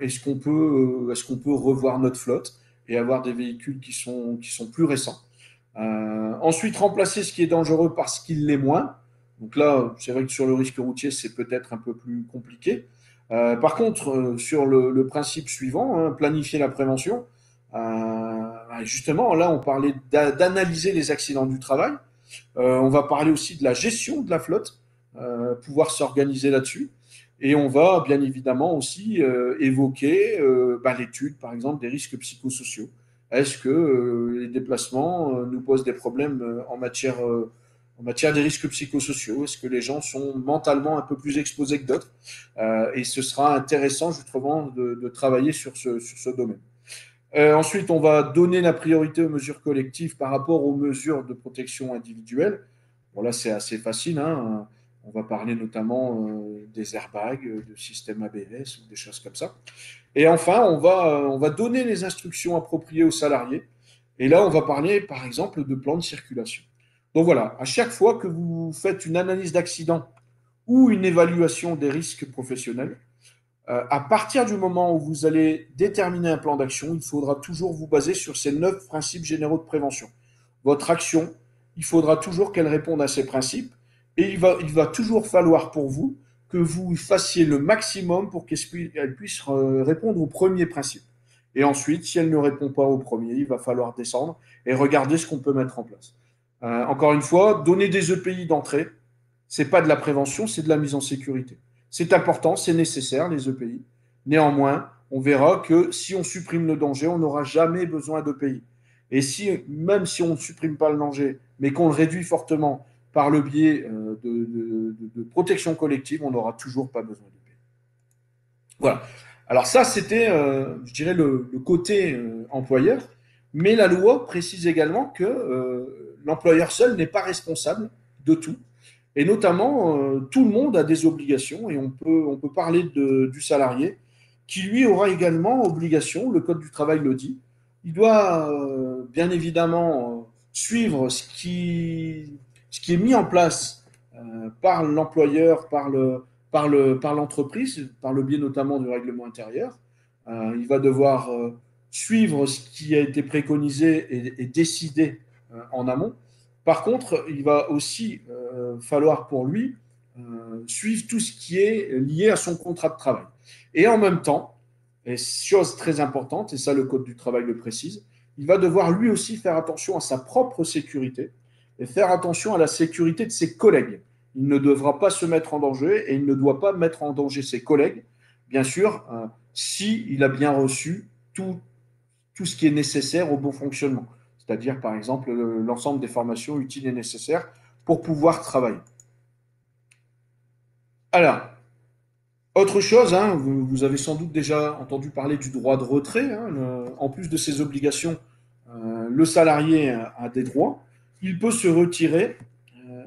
Est-ce qu'on peut revoir notre flotte et avoir des véhicules qui sont plus récents. Ensuite, remplacer ce qui est dangereux par ce qui l'est moins. Donc là, c'est vrai que sur le risque routier, c'est peut-être un peu plus compliqué. Par contre, sur le principe suivant, hein, planifier la prévention, justement, là, on parlait d'analyser les accidents du travail. On va parler aussi de la gestion de la flotte, pouvoir s'organiser là-dessus. Et on va bien évidemment aussi évoquer l'étude, par exemple, des risques psychosociaux. Est-ce que les déplacements nous posent des problèmes en matière des risques psychosociaux? Est-ce que les gens sont mentalement un peu plus exposés que d'autres? Et ce sera intéressant justement de travailler sur ce domaine. Ensuite, on va donner la priorité aux mesures collectives par rapport aux mesures de protection individuelle. Bon, là, c'est assez facile, hein. On va parler notamment des airbags, de systèmes ABS, des choses comme ça. Et enfin, on va donner les instructions appropriées aux salariés. Et là, on va parler, par exemple, de plans de circulation. Donc voilà, à chaque fois que vous faites une analyse d'accident ou une évaluation des risques professionnels, À partir du moment où vous allez déterminer un plan d'action, il faudra toujours vous baser sur ces 9 principes généraux de prévention. Votre action, il faudra toujours qu'elle réponde à ces principes et il va toujours falloir pour vous que vous fassiez le maximum pour qu'elle puisse répondre au premier principe. Et ensuite, si elle ne répond pas au premier, il va falloir descendre et regarder ce qu'on peut mettre en place. Encore une fois, donner des EPI d'entrée, ce n'est pas de la prévention, c'est de la mise en sécurité. C'est important, c'est nécessaire, les EPI. Néanmoins, on verra que si on supprime le danger, on n'aura jamais besoin d'EPI. Et si, même si on ne supprime pas le danger, mais qu'on le réduit fortement par le biais de protection collective, on n'aura toujours pas besoin d'EPI. Voilà. Alors ça, c'était, je dirais, le côté employeur. Mais la loi précise également que l'employeur seul n'est pas responsable de tout. Et notamment, tout le monde a des obligations et on peut parler du salarié qui, lui, aura également obligation, le Code du travail le dit, il doit bien évidemment suivre ce qui est mis en place par l'employeur, par l'entreprise, par le biais notamment du règlement intérieur. Il va devoir suivre ce qui a été préconisé et décidé en amont. Par contre, il va aussi falloir pour lui suivre tout ce qui est lié à son contrat de travail. Et en même temps, et chose très importante, et ça le Code du travail le précise, il va devoir lui aussi faire attention à sa propre sécurité et faire attention à la sécurité de ses collègues. Il ne devra pas se mettre en danger et il ne doit pas mettre en danger ses collègues, bien sûr, s'il a bien reçu tout ce qui est nécessaire au bon fonctionnement. C'est-à-dire, par exemple, l'ensemble des formations utiles et nécessaires pour pouvoir travailler. Alors, autre chose, hein, vous avez sans doute déjà entendu parler du droit de retrait. Hein, en plus de ses obligations, le salarié a des droits. Il peut se retirer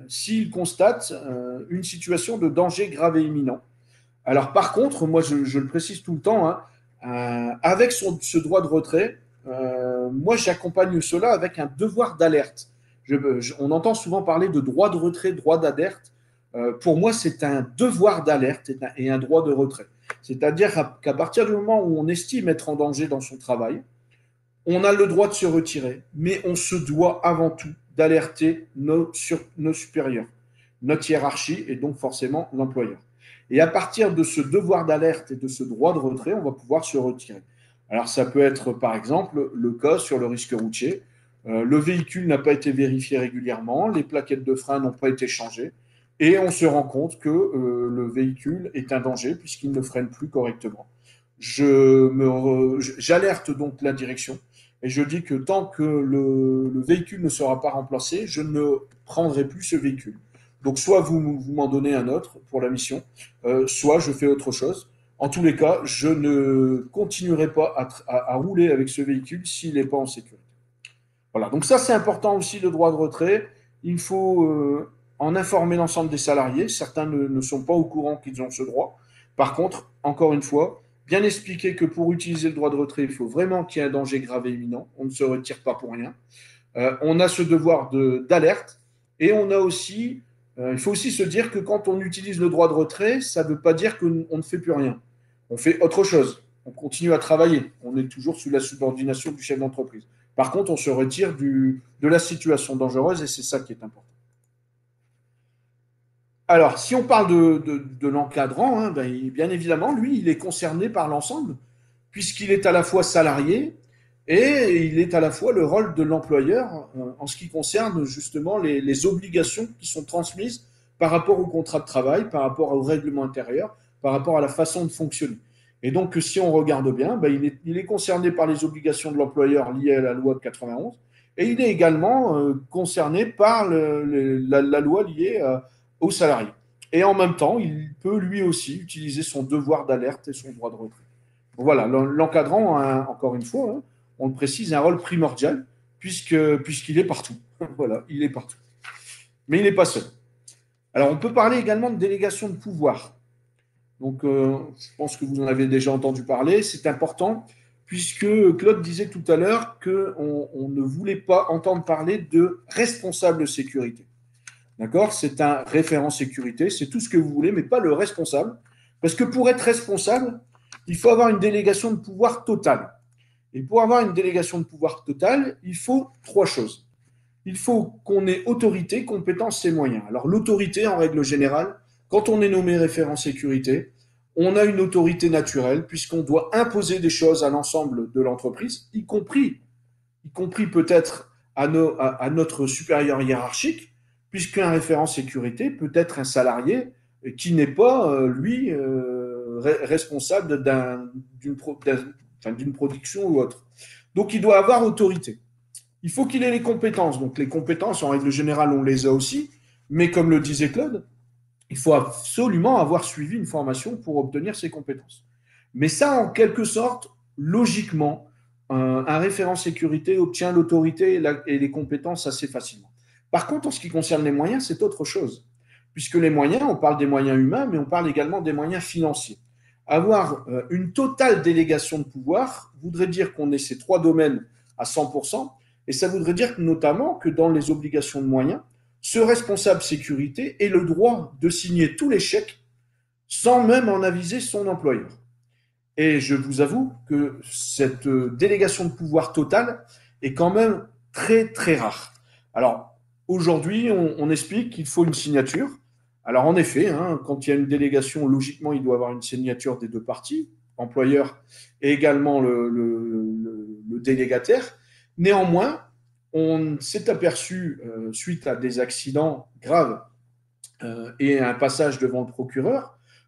s'il constate une situation de danger grave et imminent. Alors, par contre, moi, je le précise tout le temps, hein, avec ce droit de retrait, moi, j'accompagne cela avec un devoir d'alerte. On entend souvent parler de droit de retrait, droit d'alerte. Pour moi, c'est un devoir d'alerte et un droit de retrait. C'est-à-dire qu'à partir du moment où on estime être en danger dans son travail, on a le droit de se retirer, mais on se doit avant tout d'alerter nos supérieurs, notre hiérarchie et donc forcément l'employeur. Et à partir de ce devoir d'alerte et de ce droit de retrait, on va pouvoir se retirer. Alors ça peut être par exemple le cas sur le risque routier. Le véhicule n'a pas été vérifié régulièrement, les plaquettes de frein n'ont pas été changées et on se rend compte que le véhicule est un danger puisqu'il ne freine plus correctement. J'alerte donc la direction et je dis que tant que le véhicule ne sera pas remplacé, je ne prendrai plus ce véhicule. Donc soit vous m'en donnez un autre pour la mission, soit je fais autre chose. En tous les cas, je ne continuerai pas à rouler avec ce véhicule s'il n'est pas en sécurité. Voilà, donc ça c'est important aussi le droit de retrait. Il faut en informer l'ensemble des salariés. Certains ne sont pas au courant qu'ils ont ce droit. Par contre, encore une fois, bien expliquer que pour utiliser le droit de retrait, il faut vraiment qu'il y ait un danger grave et imminent. On ne se retire pas pour rien. On a ce devoir d'alerte et on a aussi, il faut aussi se dire que quand on utilise le droit de retrait, ça ne veut pas dire qu'on ne fait plus rien. On fait autre chose. On continue à travailler. On est toujours sous la subordination du chef d'entreprise. Par contre, on se retire de la situation dangereuse et c'est ça qui est important. Alors, si on parle de l'encadrant, hein, bien évidemment, lui, il est concerné par l'ensemble, puisqu'il est à la fois salarié et il est à la fois le rôle de l'employeur en ce qui concerne justement les obligations qui sont transmises par rapport au contrat de travail, par rapport au règlement intérieur, par rapport à la façon de fonctionner. Et donc, si on regarde bien, il est concerné par les obligations de l'employeur liées à la loi de 91 et il est également concerné par la loi liée aux salariés. Et en même temps, il peut lui aussi utiliser son devoir d'alerte et son droit de retrait. Voilà, l'encadrant, hein, encore une fois, hein, on le précise, a un rôle primordial puisqu'il est partout. Voilà, il est partout. Mais il n'est pas seul. Alors, on peut parler également de délégation de pouvoir. Donc, je pense que vous en avez déjà entendu parler. C'est important puisque Claude disait tout à l'heure qu'on ne voulait pas entendre parler de responsable sécurité. D'accord? C'est un référent sécurité, c'est tout ce que vous voulez, mais pas le responsable. Parce que pour être responsable, il faut avoir une délégation de pouvoir totale. Et pour avoir une délégation de pouvoir totale, il faut 3 choses. Il faut qu'on ait autorité, compétences et moyens. Alors l'autorité, en règle générale, quand on est nommé référent sécurité, on a une autorité naturelle puisqu'on doit imposer des choses à l'ensemble de l'entreprise, y compris peut-être à notre supérieur hiérarchique, puisqu'un référent sécurité peut être un salarié qui n'est pas, lui, responsable d'une production ou autre. Donc, il doit avoir autorité. Il faut qu'il ait les compétences. Donc, les compétences, en règle générale, on les a aussi. Mais comme le disait Claude, il faut absolument avoir suivi une formation pour obtenir ces compétences. Mais ça, en quelque sorte, logiquement, un référent sécurité obtient l'autorité et les compétences assez facilement. Par contre, en ce qui concerne les moyens, c'est autre chose. Puisque les moyens, on parle des moyens humains, mais on parle également des moyens financiers. Avoir une totale délégation de pouvoir voudrait dire qu'on ait ces 3 domaines à 100%, et ça voudrait dire notamment que dans les obligations de moyens, ce responsable sécurité ait le droit de signer tous les chèques sans même en aviser son employeur. Et je vous avoue que cette délégation de pouvoir totale est quand même très très rare. Alors aujourd'hui, on explique qu'il faut une signature. Alors en effet, hein, quand il y a une délégation, logiquement, il doit y avoir une signature des 2 parties, employeur et également le délégataire. Néanmoins, on s'est aperçu, suite à des accidents graves et un passage devant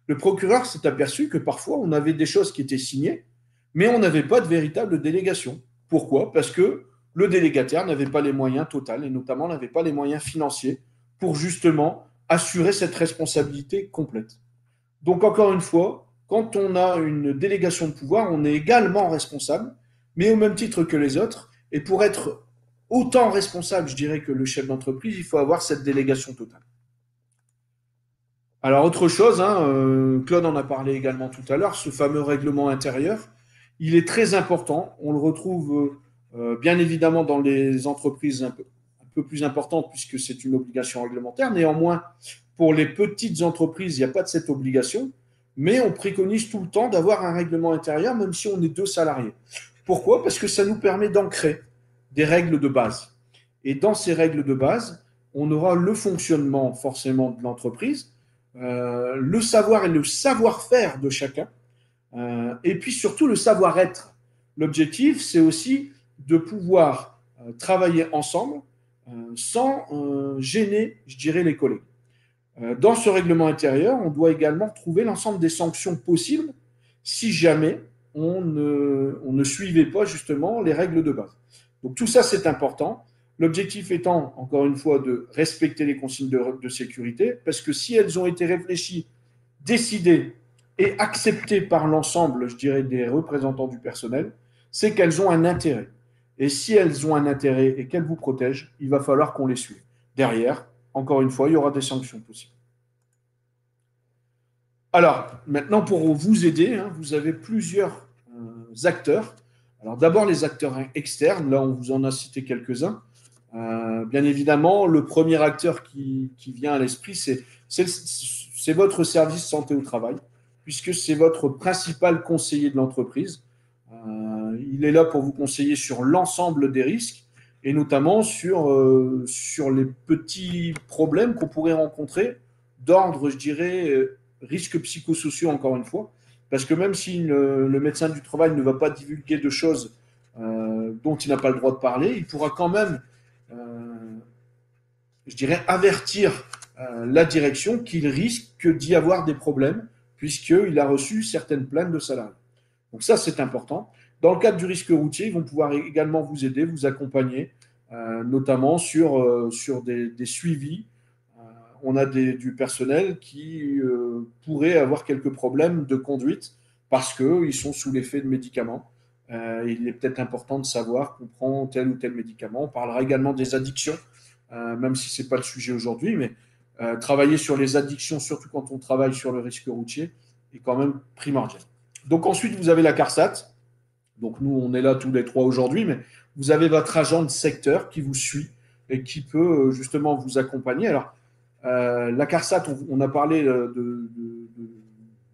le procureur s'est aperçu que parfois on avait des choses qui étaient signées, mais on n'avait pas de véritable délégation. Pourquoi? Parce que le délégataire n'avait pas les moyens totaux et notamment n'avait pas les moyens financiers pour justement assurer cette responsabilité complète. Donc encore une fois, quand on a une délégation de pouvoir, on est également responsable, mais au même titre que les autres. Et pour être autant responsable, je dirais, que le chef d'entreprise, il faut avoir cette délégation totale. Alors autre chose, hein, Claude en a parlé également tout à l'heure, ce fameux règlement intérieur, il est très important. On le retrouve bien évidemment dans les entreprises un peu plus importantes puisque c'est une obligation réglementaire. Néanmoins, pour les petites entreprises, il n'y a pas de cette obligation, mais on préconise tout le temps d'avoir un règlement intérieur même si on est 2 salariés. Pourquoi? Parce que ça nous permet d'ancrer des règles de base. Et dans ces règles de base, on aura le fonctionnement forcément de l'entreprise, le savoir et le savoir-faire de chacun, et puis surtout le savoir-être. L'objectif, c'est aussi de pouvoir travailler ensemble sans gêner, je dirais, les collègues. Dans ce règlement intérieur, on doit également trouver l'ensemble des sanctions possibles si jamais on ne suivait pas justement les règles de base. Donc tout ça, c'est important. L'objectif étant, encore une fois, de respecter les consignes de sécurité, parce que si elles ont été réfléchies, décidées et acceptées par l'ensemble, je dirais, des représentants du personnel, c'est qu'elles ont un intérêt. Et si elles ont un intérêt et qu'elles vous protègent, il va falloir qu'on les suive. Derrière, encore une fois, il y aura des sanctions possibles. Alors, maintenant, pour vous aider, hein, vous avez plusieurs acteurs. Alors, d'abord, les acteurs externes. Là, on vous en a cité quelques-uns. Bien évidemment, le premier acteur qui vient à l'esprit, c'est votre service santé au travail, puisque c'est votre principal conseiller de l'entreprise. Il est là pour vous conseiller sur l'ensemble des risques et notamment sur les petits problèmes qu'on pourrait rencontrer d'ordre, je dirais, risques psychosociaux, encore une fois. Parce que même si le médecin du travail ne va pas divulguer de choses dont il n'a pas le droit de parler, il pourra quand même je dirais, avertir la direction qu'il risque d'y avoir des problèmes puisqu'il a reçu certaines plaintes de salariés. Donc ça, c'est important. Dans le cadre du risque routier, ils vont pouvoir également vous aider, vous accompagner, notamment sur des suivis. On a du personnel qui pourrait avoir quelques problèmes de conduite parce qu'ils sont sous l'effet de médicaments. Il est peut-être important de savoir qu'on prend tel ou tel médicament. On parlera également des addictions, même si ce n'est pas le sujet aujourd'hui, mais travailler sur les addictions, surtout quand on travaille sur le risque routier, est quand même primordial. Donc ensuite, vous avez la CARSAT. Donc nous, on est là tous les 3 aujourd'hui, mais vous avez votre agent de secteur qui vous suit et qui peut justement vous accompagner. Alors, la CARSAT, on a parlé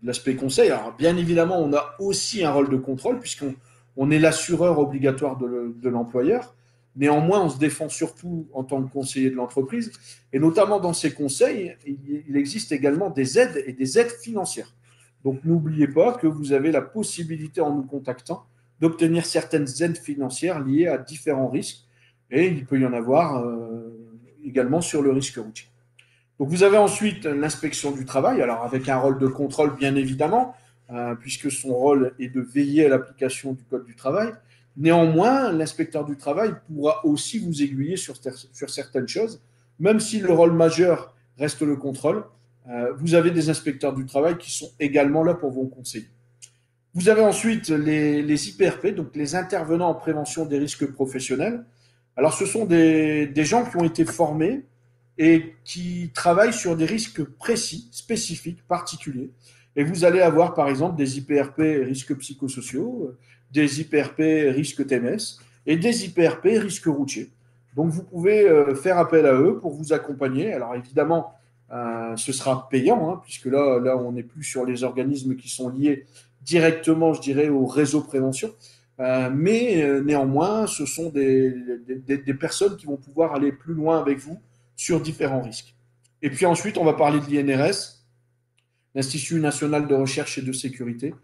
l'aspect conseil. Alors, bien évidemment, on a aussi un rôle de contrôle puisqu'on est l'assureur obligatoire de l'employeur. Néanmoins, on se défend surtout en tant que conseiller de l'entreprise. Et notamment dans ces conseils, il existe également des aides et des aides financières. Donc, n'oubliez pas que vous avez la possibilité, en nous contactant, d'obtenir certaines aides financières liées à différents risques. Et il peut y en avoir également sur le risque routier. Donc, vous avez ensuite l'inspection du travail, alors avec un rôle de contrôle, bien évidemment, puisque son rôle est de veiller à l'application du Code du travail. Néanmoins, l'inspecteur du travail pourra aussi vous aiguiller sur certaines choses, même si le rôle majeur reste le contrôle. Vous avez des inspecteurs du travail qui sont également là pour vous conseiller. Vous avez ensuite les IPRP, donc les intervenants en prévention des risques professionnels. Alors, ce sont des gens qui ont été formés et qui travaillent sur des risques précis, spécifiques, particuliers. Et vous allez avoir, par exemple, des IPRP risques psychosociaux, des IPRP risques TMS et des IPRP risques routiers. Donc, vous pouvez faire appel à eux pour vous accompagner. Alors, évidemment, ce sera payant, hein, puisque là, on n'est plus sur les organismes qui sont liés directement, je dirais, au réseau prévention. Mais néanmoins, ce sont des personnes qui vont pouvoir aller plus loin avec vous sur différents risques. Et puis ensuite, on va parler de l'INRS, l'Institut national de recherche et de sécurité,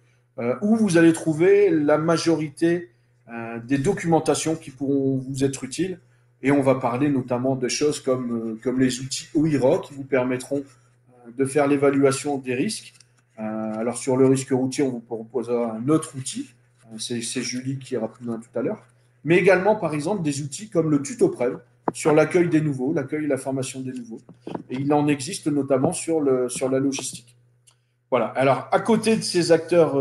où vous allez trouver la majorité des documentations qui pourront vous être utiles. Et on va parler notamment de choses comme les outils OIRA qui vous permettront de faire l'évaluation des risques. Alors sur le risque routier, on vous proposera un autre outil. C'est Julie qui ira plus loin tout à l'heure. Mais également, par exemple, des outils comme le TutoPrev sur l'accueil des nouveaux, l'accueil et la formation des nouveaux. Et il en existe notamment sur la logistique. Voilà. Alors, à côté de ces acteurs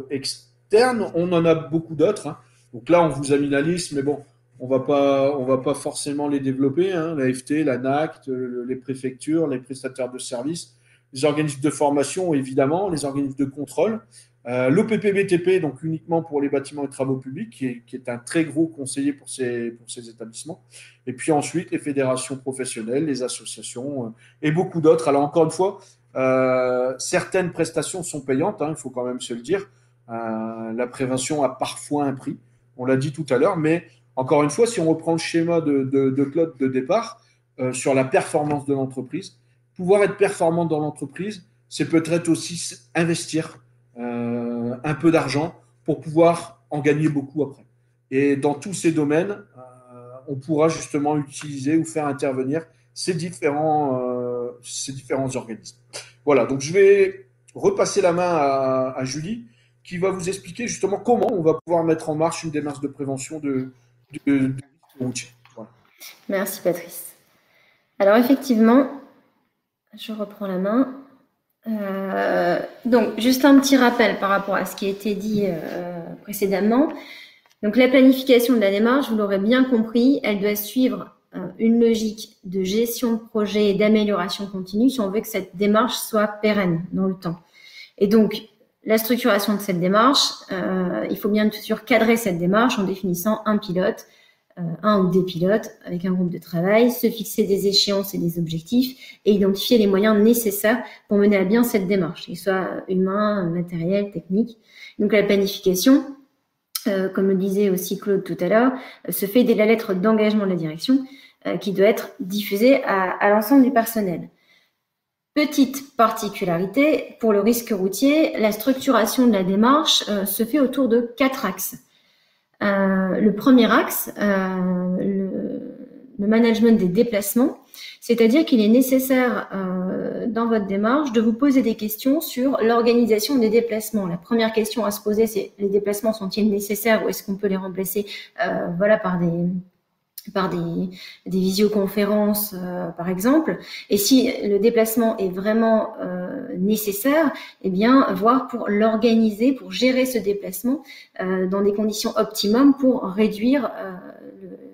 externes, on en a beaucoup d'autres, hein. Donc là, on vous a mis la liste, mais bon, on va pas forcément les développer, hein. La FT, la NACT, les préfectures, les prestataires de services, les organismes de formation, évidemment, les organismes de contrôle, l'OPPBTP, donc uniquement pour les bâtiments et travaux publics, qui est un très gros conseiller pour ces établissements. Et puis ensuite, les fédérations professionnelles, les associations et beaucoup d'autres. Alors encore une fois, certaines prestations sont payantes, hein, il faut quand même se le dire. La prévention a parfois un prix, on l'a dit tout à l'heure, mais encore une fois, si on reprend le schéma de Claude de départ sur la performance de l'entreprise, pouvoir être performant dans l'entreprise, c'est peut-être aussi investir un peu d'argent pour pouvoir en gagner beaucoup après. Et dans tous ces domaines, on pourra justement utiliser ou faire intervenir ces différents organismes. Voilà, donc je vais repasser la main à Julie qui va vous expliquer justement comment on va pouvoir mettre en marche une démarche de prévention de routier. Voilà. Merci Patrice. Alors effectivement, je reprends la main. Donc, juste un petit rappel par rapport à ce qui a été dit précédemment. Donc, la planification de la démarche, vous l'aurez bien compris, elle doit suivre une logique de gestion de projet et d'amélioration continue si on veut que cette démarche soit pérenne dans le temps. Et donc, la structuration de cette démarche, il faut bien sûr cadrer cette démarche en définissant un pilote, un ou des pilotes avec un groupe de travail, se fixer des échéances et des objectifs et identifier les moyens nécessaires pour mener à bien cette démarche, qu'ils soient humains, matériels, techniques. Donc la planification, comme le disait aussi Claude tout à l'heure, se fait dès la lettre d'engagement de la direction qui doit être diffusée à l'ensemble du personnel. Petite particularité, pour le risque routier, la structuration de la démarche se fait autour de 4 axes. Le premier axe, le management des déplacements, c'est-à-dire qu'il est nécessaire dans votre démarche de vous poser des questions sur l'organisation des déplacements. La première question à se poser, c'est les déplacements sont-ils nécessaires ou est-ce qu'on peut les remplacer par des visioconférences, par exemple. Et si le déplacement est vraiment nécessaire, eh bien, voir pour l'organiser, pour gérer ce déplacement dans des conditions optimum pour réduire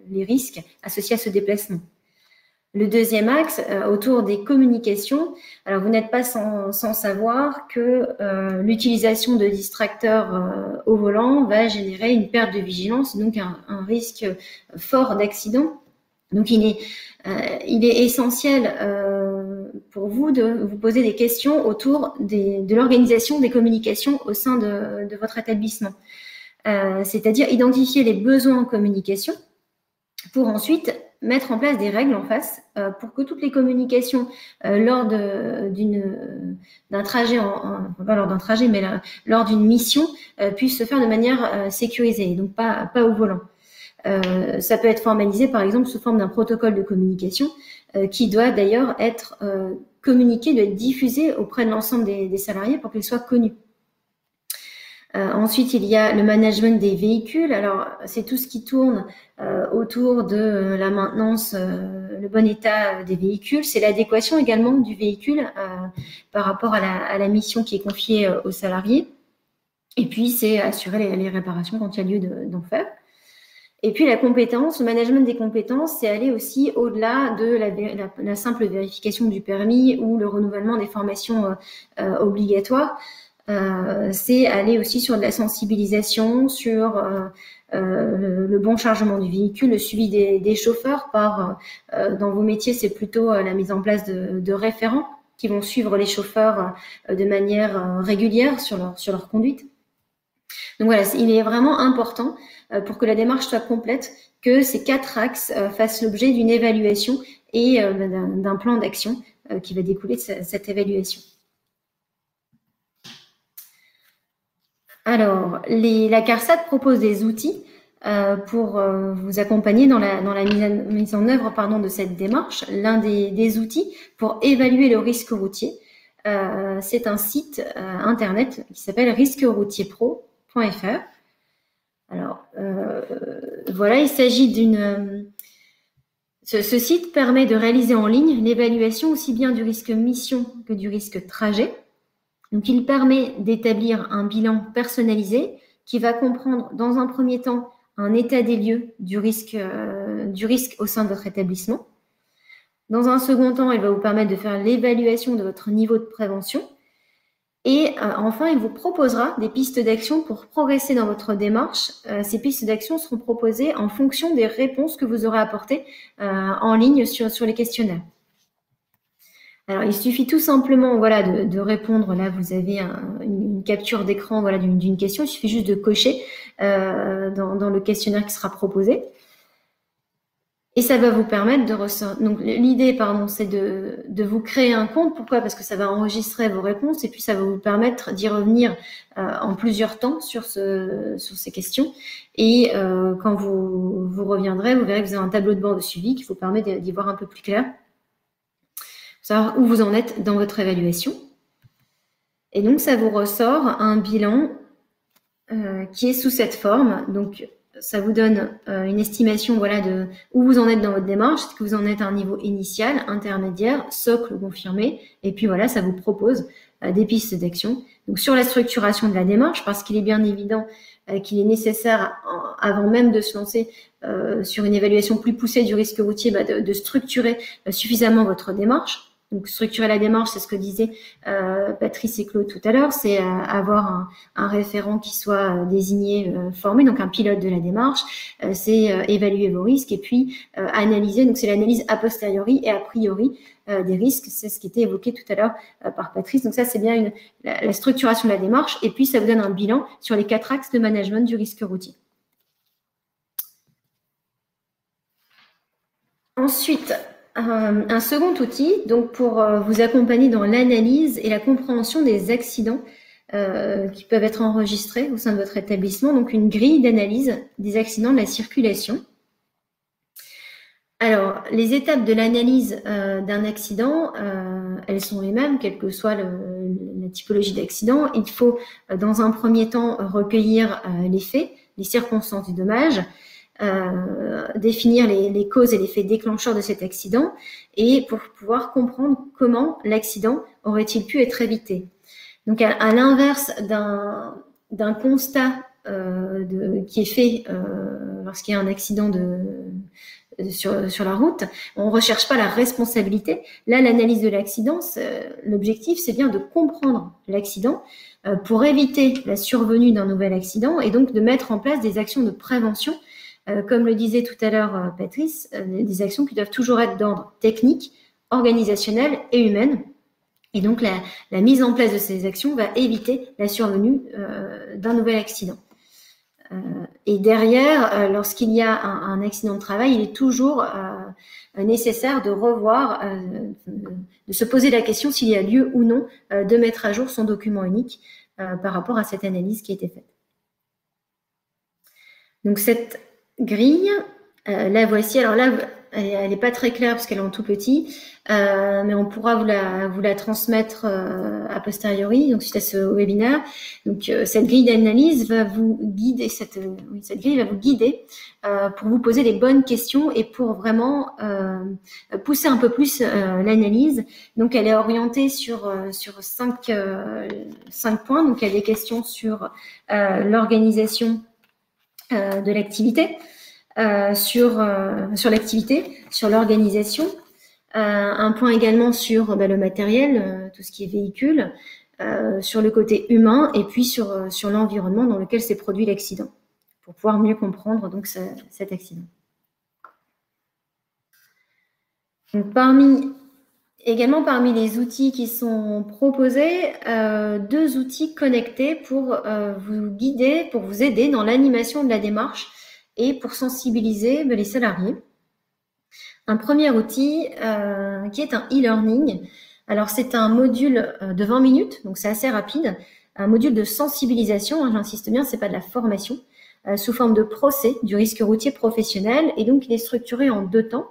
les risques associés à ce déplacement. Le deuxième axe, autour des communications. Alors, vous n'êtes pas sans savoir que l'utilisation de distracteurs au volant va générer une perte de vigilance, donc un risque fort d'accident. Donc, il est essentiel pour vous de vous poser des questions autour de l'organisation des communications au sein de votre établissement. C'est-à-dire identifier les besoins en communication pour ensuite mettre en place des règles en face pour que toutes les communications lors d'un trajet, pas lors d'un trajet, mais lors d'une mission, puissent se faire de manière sécurisée, donc pas au volant. Ça peut être formalisé, par exemple, sous forme d'un protocole de communication qui doit d'ailleurs être communiqué, doit être diffusé auprès de l'ensemble des salariés pour qu'il soit connu. Ensuite, il y a le management des véhicules. Alors, c'est tout ce qui tourne autour de la maintenance, le bon état des véhicules. C'est l'adéquation également du véhicule par rapport à la mission qui est confiée aux salariés. Et puis, c'est assurer les réparations quand il y a lieu d'en faire. Et puis, la compétence, le management des compétences, c'est aller aussi au-delà de la simple vérification du permis ou le renouvellement des formations obligatoires. C'est aller aussi sur de la sensibilisation, sur le bon chargement du véhicule, le suivi des chauffeurs. Dans vos métiers, c'est plutôt la mise en place de référents qui vont suivre les chauffeurs de manière régulière sur leur conduite. Donc voilà, il est vraiment important pour que la démarche soit complète que ces 4 axes fassent l'objet d'une évaluation et d'un plan d'action qui va découler de cette évaluation. Alors, la CARSAT propose des outils pour vous accompagner dans la mise en œuvre de cette démarche. L'un des outils pour évaluer le risque routier, c'est un site internet qui s'appelle risqueroutierpro.fr. Alors, voilà, il s'agit ce site permet de réaliser en ligne l'évaluation aussi bien du risque mission que du risque trajet. Donc, il permet d'établir un bilan personnalisé qui va comprendre, dans un premier temps, un état des lieux du risque au sein de votre établissement. Dans un second temps, il va vous permettre de faire l'évaluation de votre niveau de prévention. Et enfin, il vous proposera des pistes d'action pour progresser dans votre démarche. Ces pistes d'action seront proposées en fonction des réponses que vous aurez apportées en ligne sur les questionnaires. Alors, il suffit tout simplement de répondre. Là, vous avez une capture d'écran d'une question. Il suffit juste de cocher dans le questionnaire qui sera proposé. Et ça va vous permettre de ressortir. Donc, l'idée, c'est de vous créer un compte. Pourquoi? Parce que ça va enregistrer vos réponses et puis ça va vous permettre d'y revenir en plusieurs temps sur ces questions. Et quand vous reviendrez, vous verrez que vous avez un tableau de bord de suivi qui vous permet d'y voir un peu plus clair. Savoir où vous en êtes dans votre évaluation. Et donc, ça vous ressort un bilan qui est sous cette forme. Donc, ça vous donne une estimation de où vous en êtes dans votre démarche. Est-ce que vous en êtes à un niveau initial, intermédiaire, socle confirmé? Et puis voilà, ça vous propose des pistes d'action. Donc, sur la structuration de la démarche, parce qu'il est bien évident qu'il est nécessaire, avant même de se lancer sur une évaluation plus poussée du risque routier, de structurer suffisamment votre démarche. Donc, structurer la démarche, c'est ce que disaient Patrice et Claude tout à l'heure, c'est avoir un référent qui soit désigné, formé, donc un pilote de la démarche, c'est évaluer vos risques et puis analyser, donc c'est l'analyse a posteriori et a priori des risques, c'est ce qui était évoqué tout à l'heure par Patrice. Donc ça, c'est bien la structuration de la démarche et puis ça vous donne un bilan sur les 4 axes de management du risque routier. Ensuite, un second outil, donc pour vous accompagner dans l'analyse et la compréhension des accidents qui peuvent être enregistrés au sein de votre établissement, donc une grille d'analyse des accidents de la circulation. Alors, les étapes de l'analyse d'un accident, elles sont les mêmes, quelle que soit la typologie d'accident. Il faut, dans un premier temps, recueillir les faits, les circonstances du dommage, définir les causes et les faits déclencheurs de cet accident et pour pouvoir comprendre comment l'accident aurait-il pu être évité. Donc, à l'inverse d'un constat qui est fait lorsqu'il y a un accident sur la route, on ne recherche pas la responsabilité. Là, l'analyse de l'accident, l'objectif, c'est bien de comprendre l'accident pour éviter la survenue d'un nouvel accident et donc de mettre en place des actions de prévention. Comme le disait tout à l'heure Patrice, des actions qui doivent toujours être d'ordre technique, organisationnelles et humaines. Et donc, la mise en place de ces actions va éviter la survenue d'un nouvel accident. Et derrière, lorsqu'il y a un accident de travail, il est toujours nécessaire de revoir, de se poser la question s'il y a lieu ou non de mettre à jour son document unique par rapport à cette analyse qui a été faite. Donc cette grille, la voici. Alors là, elle n'est pas très claire parce qu'elle est en tout petit, mais on pourra vous la transmettre a posteriori, donc suite à ce webinaire. Donc cette grille d'analyse va vous guider, cette grille va vous guider pour vous poser les bonnes questions et pour vraiment pousser un peu plus l'analyse. Donc elle est orientée sur 5 points. Donc il y a des questions sur l'organisation de l'activité, sur l'activité, sur l'organisation, un point également sur le matériel, tout ce qui est véhicule, sur le côté humain et puis sur l'environnement dans lequel s'est produit l'accident, pour pouvoir mieux comprendre donc cet accident. Donc, parmi les outils qui sont proposés, 2 outils connectés pour vous guider, pour vous aider dans l'animation de la démarche et pour sensibiliser les salariés. Un premier outil qui est un e-learning. Alors, c'est un module de 20 minutes, donc c'est assez rapide, un module de sensibilisation, j'insiste bien, c'est pas de la formation, sous forme de procès du risque routier professionnel, et donc il est structuré en 2 temps.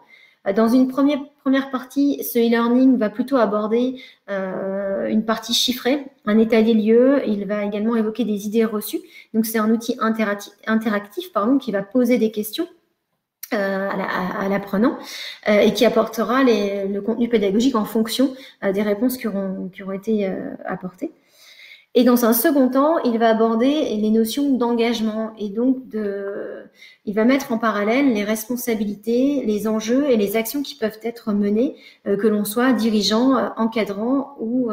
Dans une première partie, ce e-learning va plutôt aborder une partie chiffrée, un état des lieux. Il va également évoquer des idées reçues. Donc, c'est un outil interactif qui va poser des questions à l'apprenant et qui apportera le contenu pédagogique en fonction des réponses qui auront été apportées. Et dans un second temps, il va aborder les notions d'engagement et donc il va mettre en parallèle les responsabilités, les enjeux et les actions qui peuvent être menées, que l'on soit dirigeant, encadrant ou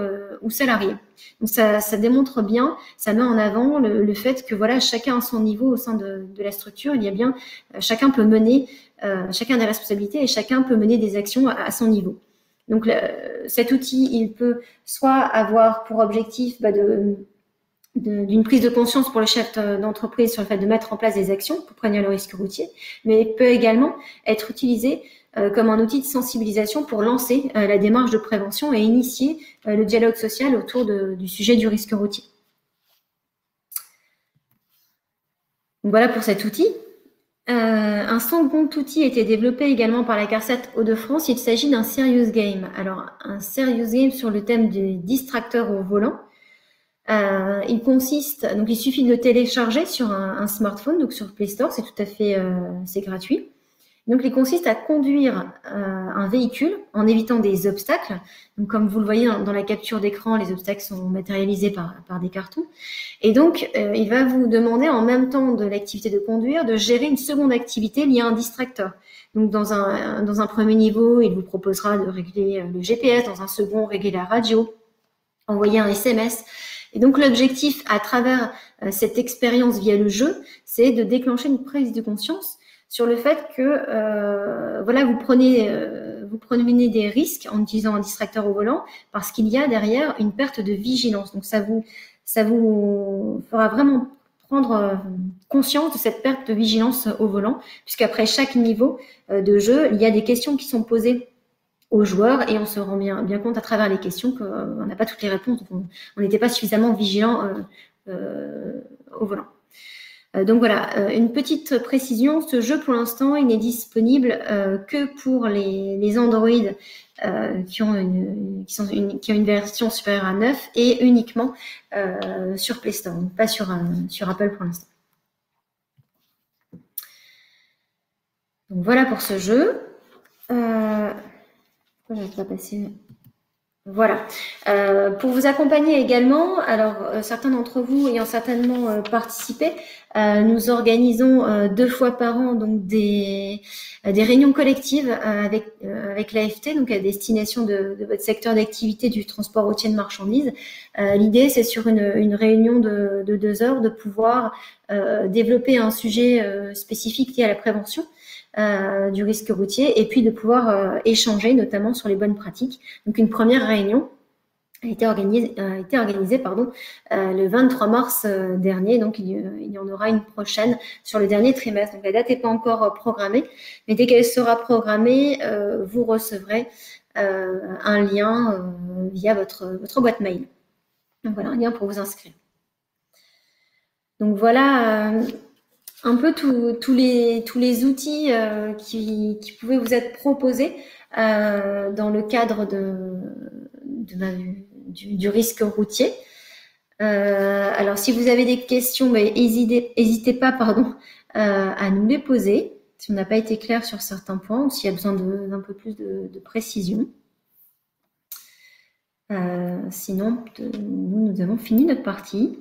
salarié. Donc ça démontre bien, ça met en avant le fait que voilà, chacun à son niveau au sein de la structure, il y a bien chacun peut mener, chacun a des responsabilités et chacun peut mener des actions à son niveau. Donc, cet outil, il peut soit avoir pour objectif d'une prise de conscience pour le chef d'entreprise sur le fait de mettre en place des actions pour prévenir le risque routier, mais il peut également être utilisé comme un outil de sensibilisation pour lancer la démarche de prévention et initier le dialogue social autour du sujet du risque routier. Donc, voilà pour cet outil. Un second outil a été développé également par la CARSAT Hauts-de-France. Il s'agit d'un serious game. Alors, un serious game sur le thème des distracteurs au volant. Il consiste, donc il suffit de le télécharger sur un smartphone, donc sur Play Store, c'est tout à fait, c'est gratuit. Donc, il consiste à conduire un véhicule en évitant des obstacles. Donc, comme vous le voyez dans la capture d'écran, les obstacles sont matérialisés par des cartons. Et donc, il va vous demander en même temps de l'activité de conduire, de gérer une seconde activité liée à un distracteur. Donc, dans un premier niveau, il vous proposera de régler le GPS, dans un second, régler la radio, envoyer un SMS. Et donc, l'objectif à travers cette expérience via le jeu, c'est de déclencher une prise de conscience sur le fait que voilà, vous prenez des risques en utilisant un distracteur au volant parce qu'il y a derrière une perte de vigilance. Donc ça vous fera vraiment prendre conscience de cette perte de vigilance au volant, puisqu'après chaque niveau de jeu, il y a des questions qui sont posées aux joueurs et on se rend bien compte à travers les questions qu'on n'a pas toutes les réponses, donc on n'était pas suffisamment vigilant au volant. Donc voilà, une petite précision, ce jeu pour l'instant il n'est disponible que pour les Android qui ont une version supérieure à 9 et uniquement sur Play Store, donc pas sur Apple pour l'instant. Donc voilà pour ce jeu. Je vais pas passer. Voilà. Pour vous accompagner également, alors certains d'entre vous ayant certainement participé, nous organisons 2 fois par an donc des réunions collectives avec l'AFT, donc à destination de votre secteur d'activité du transport routier de marchandises. L'idée, c'est sur une réunion de 2 heures de pouvoir développer un sujet spécifique lié à la prévention du risque routier et puis de pouvoir échanger notamment sur les bonnes pratiques. Donc une première réunion a été organisée le 23 mars dernier, donc il y en aura une prochaine sur le dernier trimestre. Donc la date n'est pas encore programmée, mais dès qu'elle sera programmée, vous recevrez un lien via votre boîte mail. Donc voilà, un lien pour vous inscrire. Donc voilà un peu tous les outils qui pouvaient vous être proposés dans le cadre du risque routier. Alors, si vous avez des questions, n'hésitez pas à nous les poser, si on n'a pas été clair sur certains points ou s'il y a besoin d'un peu plus de précision. Sinon, nous avons fini notre partie.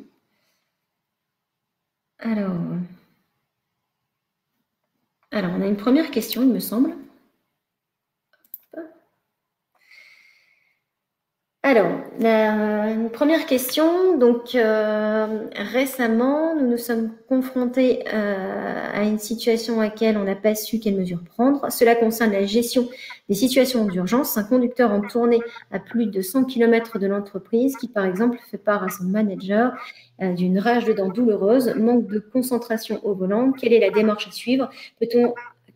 Alors, on a une première question, il me semble. Alors, une première question. Donc, récemment, nous nous sommes confrontés à une situation à laquelle on n'a pas su quelles mesures prendre. Cela concerne la gestion des situations d'urgence. Un conducteur en tournée à plus de 100 km de l'entreprise qui, par exemple, fait part à son manager d'une rage de dents douloureuse, manque de concentration au volant. Quelle est la démarche à suivre? Peut-on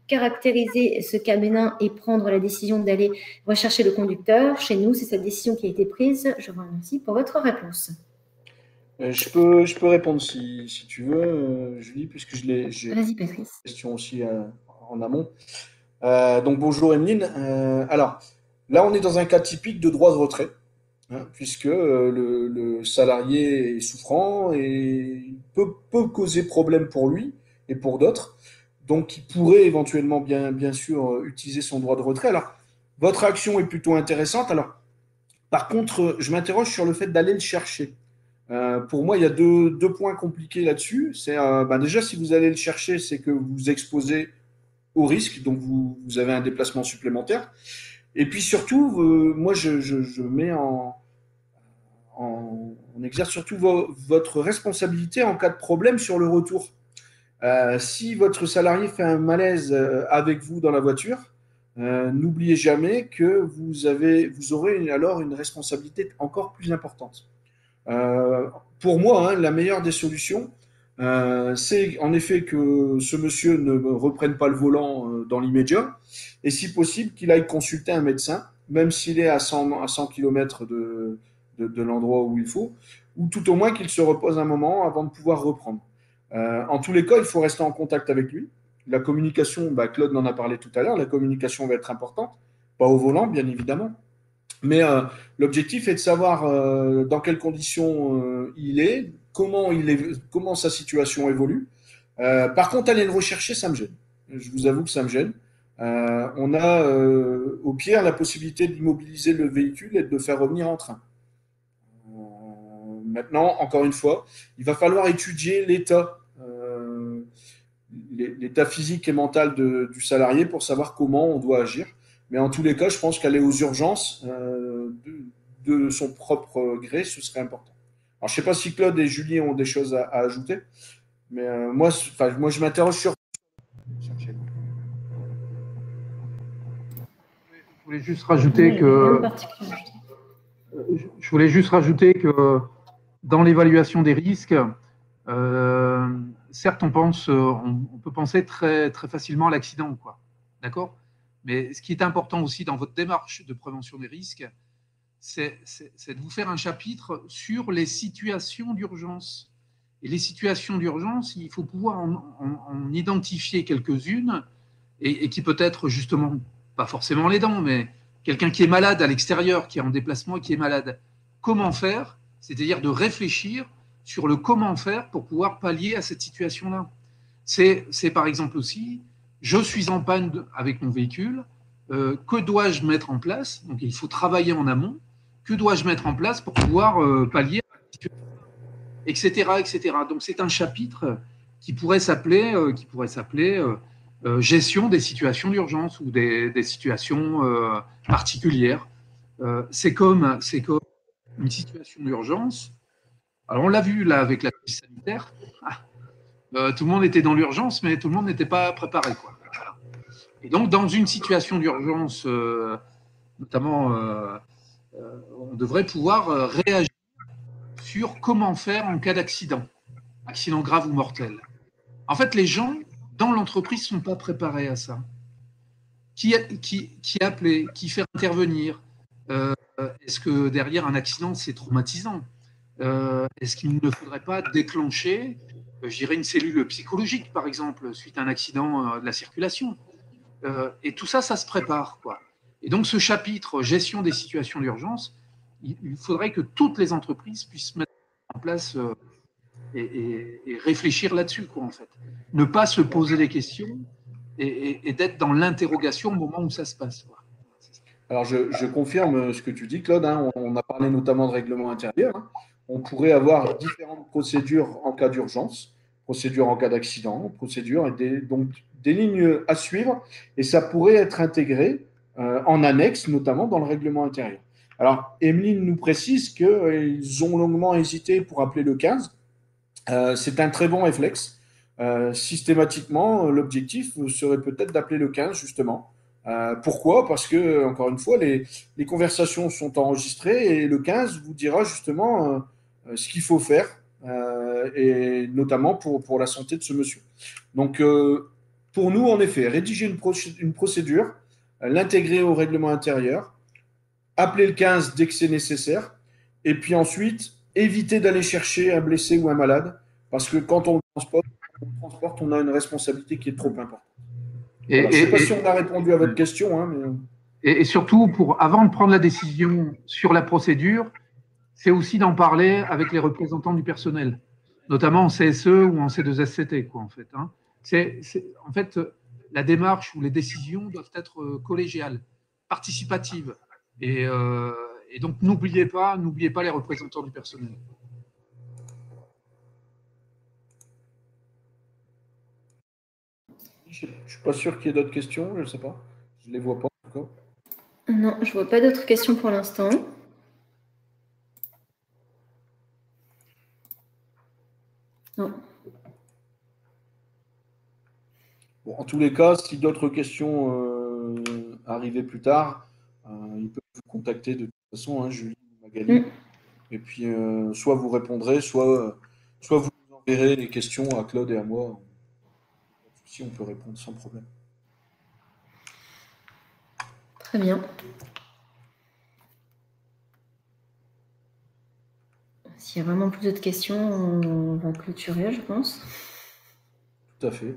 caractériser ce cas bénin et prendre la décision d'aller rechercher le conducteur? Chez nous, c'est cette décision qui a été prise. Je vous remercie pour votre réponse. Je peux répondre si tu veux, Julie, puisque j'ai Vas-y, Patrice. une question aussi en amont. Donc bonjour Emeline. Alors là, on est dans un cas typique de droit de retrait, hein, puisque le salarié est souffrant et peut causer problème pour lui et pour d'autres. Donc, il pourrait éventuellement, bien sûr, utiliser son droit de retrait. Alors, votre action est plutôt intéressante. Alors, par contre, je m'interroge sur le fait d'aller le chercher. Pour moi, il y a deux points compliqués là-dessus. C'est déjà, si vous allez le chercher, c'est que vous vous exposez au risque, donc vous avez un déplacement supplémentaire. Et puis surtout, moi, je mets on exerce surtout votre responsabilité en cas de problème sur le retour. Si votre salarié fait un malaise avec vous dans la voiture, n'oubliez jamais que vous aurez alors une responsabilité encore plus importante. Pour moi, hein, la meilleure des solutions, c'est en effet que ce monsieur ne reprenne pas le volant dans l'immédiat, et si possible qu'il aille consulter un médecin, même s'il est à 100 km de l'endroit où il faut, ou tout au moins qu'il se repose un moment avant de pouvoir reprendre. En tous les cas, il faut rester en contact avec lui. La communication, Claude en a parlé tout à l'heure, la communication va être importante, pas au volant, bien évidemment. Mais l'objectif est de savoir dans quelles conditions il est, comment sa situation évolue. Par contre, aller le rechercher, ça me gêne. Je vous avoue que ça me gêne. On a au pire la possibilité d'immobiliser le véhicule et de le faire revenir en train. Maintenant, encore une fois, il va falloir étudier l'état physique et mental du salarié pour savoir comment on doit agir. Mais en tous les cas, je pense qu'aller aux urgences de son propre gré, ce serait important. Alors, je ne sais pas si Claude et Julie ont des choses à ajouter, mais moi, je m'interroge sur. Je voulais juste rajouter que dans l'évaluation des risques, certes, on peut penser très, très facilement à l'accident, quoi. D'accord? Mais ce qui est important aussi dans votre démarche de prévention des risques, c'est de vous faire un chapitre sur les situations d'urgence. Et les situations d'urgence, il faut pouvoir en identifier quelques-unes et qui peut être justement, pas forcément les dents, mais quelqu'un qui est malade à l'extérieur, qui est en déplacement et qui est malade. Comment faire? C'est-à-dire de réfléchir sur le comment faire pour pouvoir pallier à cette situation-là. C'est par exemple aussi, je suis en panne avec mon véhicule, que dois-je mettre en place? Donc il faut travailler en amont Que dois-je mettre en place pour pouvoir pallier à la situation, etc., etc. Donc, c'est un chapitre qui pourrait s'appeler gestion des situations d'urgence ou des situations particulières. C'est comme une situation d'urgence. Alors, on l'a vu là avec la crise sanitaire. Tout le monde était dans l'urgence, mais tout le monde n'était pas préparé, quoi. Voilà. Et donc, dans une situation d'urgence, notamment, on devrait pouvoir réagir sur comment faire en cas d'accident grave ou mortel. En fait, les gens dans l'entreprise ne sont pas préparés à ça. Qui appeler, qui faire intervenir, est-ce que derrière un accident, c'est traumatisant? Est-ce qu'il ne faudrait pas déclencher, je dirais, une cellule psychologique, par exemple, suite à un accident de la circulation? Et tout ça, ça se prépare, quoi. Et donc, ce chapitre gestion des situations d'urgence, il faudrait que toutes les entreprises puissent mettre en place et réfléchir là-dessus, quoi, en fait. Ne pas se poser des questions et d'être dans l'interrogation au moment où ça se passe, quoi. Alors, je confirme ce que tu dis, Claude. Hein. On a parlé notamment de règlement intérieur. Hein. On pourrait avoir différentes procédures en cas d'urgence, procédures en cas d'accident, procédures et donc des lignes à suivre. Et ça pourrait être intégré en annexe, notamment dans le règlement intérieur. Alors, Emeline nous précise qu'ils ont longuement hésité pour appeler le 15. C'est un très bon réflexe. Systématiquement, l'objectif serait peut-être d'appeler le 15, justement. Pourquoi? Parce que, encore une fois, les conversations sont enregistrées et le 15 vous dira justement ce qu'il faut faire, et notamment pour la santé de ce monsieur. Donc, pour nous, en effet, rédiger une procédure, l'intégrer au règlement intérieur, appeler le 15 dès que c'est nécessaire, et puis ensuite, éviter d'aller chercher un blessé ou un malade, parce que quand on le transporte, on a une responsabilité qui est trop importante. Voilà, je ne sais pas si on a répondu à votre question. Hein, mais... et surtout, avant de prendre la décision sur la procédure, c'est aussi d'en parler avec les représentants du personnel, notamment en CSE ou en C2SCT, quoi, en fait. Hein. En fait, la démarche ou les décisions doivent être collégiales, participatives. Et donc, n'oubliez pas les représentants du personnel. Je ne suis pas sûr qu'il y ait d'autres questions, je ne sais pas. Je ne les vois pas encore. Non, je ne vois pas d'autres questions pour l'instant. Non. Bon, en tous les cas, si d'autres questions arrivaient plus tard, ils peuvent vous contacter de toute façon, hein, Julie ou Magali. Et puis, soit vous répondrez, soit vous enverrez les questions à Claude et à moi. Si on peut répondre sans problème. Très bien. S'il y a vraiment plus d'autres questions, on va clôturer, je pense. Tout à fait.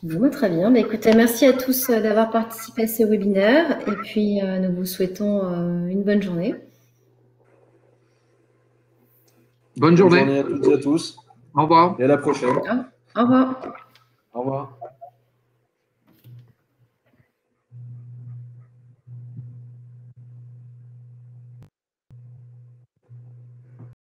Bon, très bien. Bah, écoutez, merci à tous d'avoir participé à ce webinaire. Et puis, nous vous souhaitons une bonne journée. Bonne journée. Bonne journée à toutes et à tous. Au revoir. Et à la prochaine. Au revoir. Au revoir.